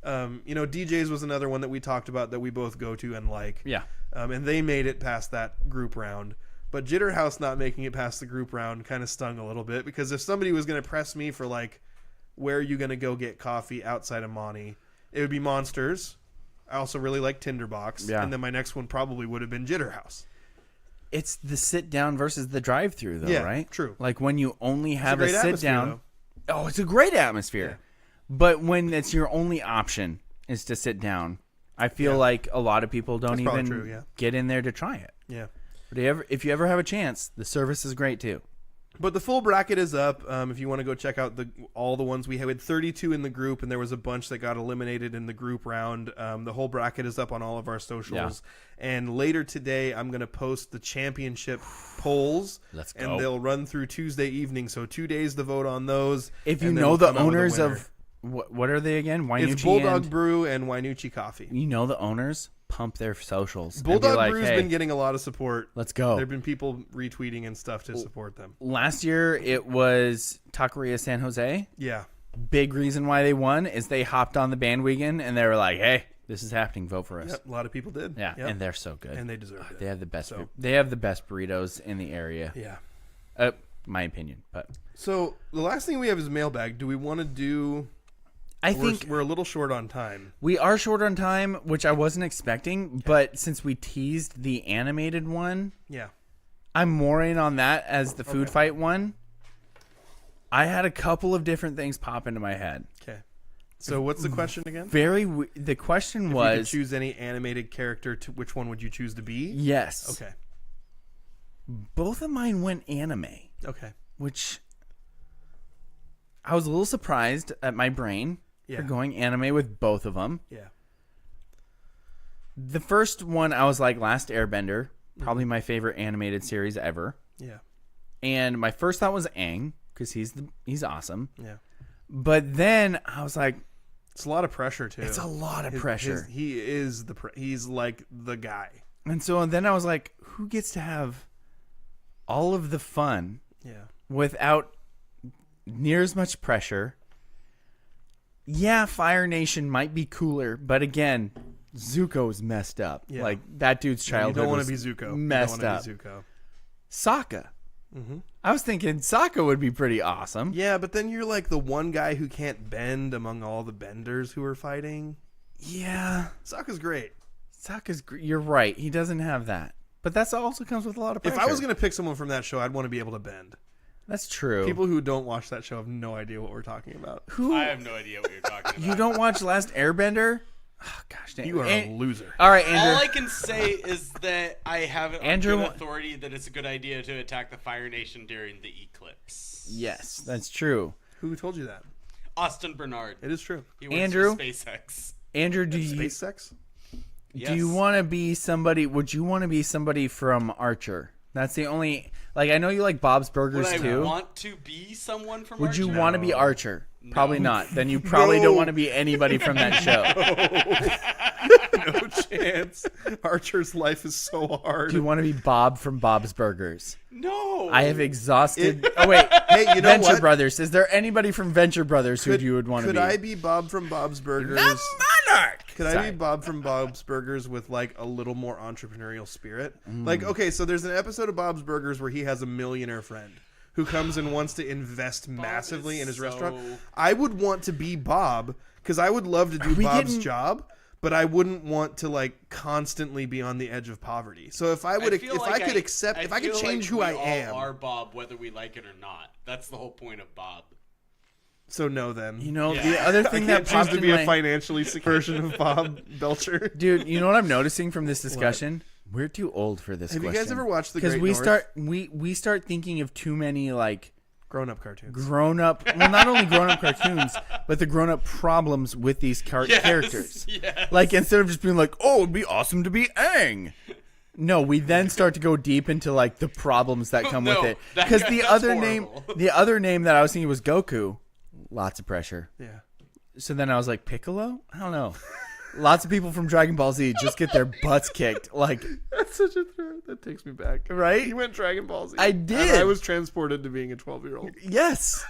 DJs was another one that we talked about that we both go to and like, Yeah. and they made it past that group round. But Jitter House not making it past the group round kind of stung a little bit because if somebody was gonna press me for like, where are you gonna go get coffee outside of Monty, it would be Monsters. I also really like Tinderbox, Yeah. and then my next one probably would have been Jitter House. It's the sit down versus the drive through, though, Yeah, right? true. Like when you only have a great sit atmosphere, down. Oh, it's a great atmosphere. But when it's your only option is to sit down, I feel like a lot of people don't That's probably even true, yeah. get in there to try it. Yeah. But if you ever have a chance, the service is great too. But the full bracket is up. If you want to go check out all the ones we had 32 in the group, and there was a bunch that got eliminated in the group round. The whole bracket is up on all of our socials. And later today, I'm going to post the championship polls. Let's go. And they'll run through Tuesday evening. So 2 days to vote on those. If you and then know we'll the come out with a owners winner. of what are they again? Wainucci It's Bulldog and Brew and Wainucci Coffee. you know the owners, pump their socials. and be Bulldog like, Brew's hey, been getting a lot of support. let's go. There have been people retweeting and stuff to support them. Last year it was Taqueria San Jose. Yeah. Big reason why they won is they hopped on the bandwagon and they were like, "Hey, this is happening. Vote for us." Yep, a lot of people did. Yeah, Yep. and they're so good. And they deserve it. They have the best. So- They have the best burritos in the area. Yeah. My opinion, but So the last thing we have is mailbag. Do we want to do? I think We're a little short on time. we are short on time, which I wasn't expecting. But since we teased the animated one, Yeah. I'm more in on that as the food fight one. I had a couple of different things pop into my head. Okay. So what's the question again? The question If you could was choose any animated character, to which one would you choose to be? yes. Okay. Both of mine went anime, Okay. which I was a little surprised at my brain Yeah. for going anime with both of them. Yeah. The first one I was like Last Airbender, probably my favorite animated series ever. Yeah. And my first thought was Aang because he's awesome. Yeah. But then I was like, It's a lot of pressure too. it's a lot of pressure. He is he's like the guy. And so then I was like, who gets to have all of the fun Yeah. without near as much pressure? Yeah, Fire Nation might be cooler, but again, Zuko's messed up. Yeah. Like that dude's You childhood don't want was to be Zuko. messed you don't up. want to be Zuko. Sokka. I was thinking Sokka would be pretty awesome. Yeah, but then you're like the one guy who can't bend among all the benders who are fighting. Yeah, Sokka's great. You're right. He doesn't have that, but that also comes with a lot of pressure. If I was going to pick someone from that show, I'd want to be able to bend. that's true. People who don't watch that show have no idea what we're talking about. who I have no idea what you're talking about. you don't watch Last Airbender? Oh, gosh, dang. You are a loser. All right, Andrew. All I can say is that I have it on Andrew good wa- authority that it's a good idea to attack the Fire Nation during the eclipse. Yes, that's true. Who told you that? Austin Bernard. It is true. He works Andrew? for SpaceX. Andrew, do Space sex? you want to be somebody? Would you want to be somebody from Archer? That's the only. Like, I know you like Bob's Burgers Would I too. want to be someone from Would you Archer? want to be Archer? Probably not. Then you probably don't want to be anybody from that show. No chance. Archer's life is so hard. Do you want to be Bob from Bob's Burgers? No. I have exhausted. Oh wait, Hey, you know Venture what? Brothers. Is there anybody from Venture Brothers who you would want to be? Could I be Bob from Bob's Burgers? The Monarch. Could I Sorry. be Bob from Bob's Burgers with like a little more entrepreneurial spirit? Mm. Like, okay, so there's an episode of Bob's Burgers where he has a millionaire friend who comes and wants to invest massively in his restaurant. I would want to be Bob because I would love to do Bob's job, but I wouldn't want to like constantly be on the edge of poverty. So if I would, if I could accept, if I could change who I am, are Bob, whether we like it or not. That's the whole point of Bob. so no, then You know, the other I thing can't that choose popped to in be my a financially sick version of Bob Belcher. dude. You know what I'm noticing from this discussion? We're too old for this. Have you question. guys ever watched The Because Great we North? we start thinking of too many like Grown-up cartoons. grown up. Well, not only grown up cartoons, but the grown up problems with these characters. Yes. Like instead of just being like, "Oh, it'd be awesome to be Aang." No, we then start to go deep into like the problems that come No, with it. that Because guy- the that's other horrible. name that I was thinking was Goku. Lots of pressure. Yeah. So then I was like, Piccolo? I don't know. Lots of people from Dragon Ball Z just get their butts kicked. Like, That's such a throw. That takes me back. right? You went Dragon Ball Z. I And did. I was transported to being a 12-year-old. Yes.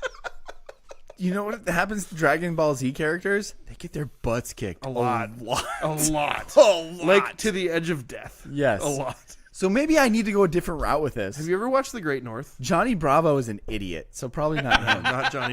You know what happens to Dragon Ball Z characters? They get their butts kicked. A lot. A lot. A lot. A lot. Like to the edge of death. Yes. A lot. So maybe I need to go a different route with this. Have you ever watched The Great North? Johnny Bravo is an idiot, so probably not him. Not Johnny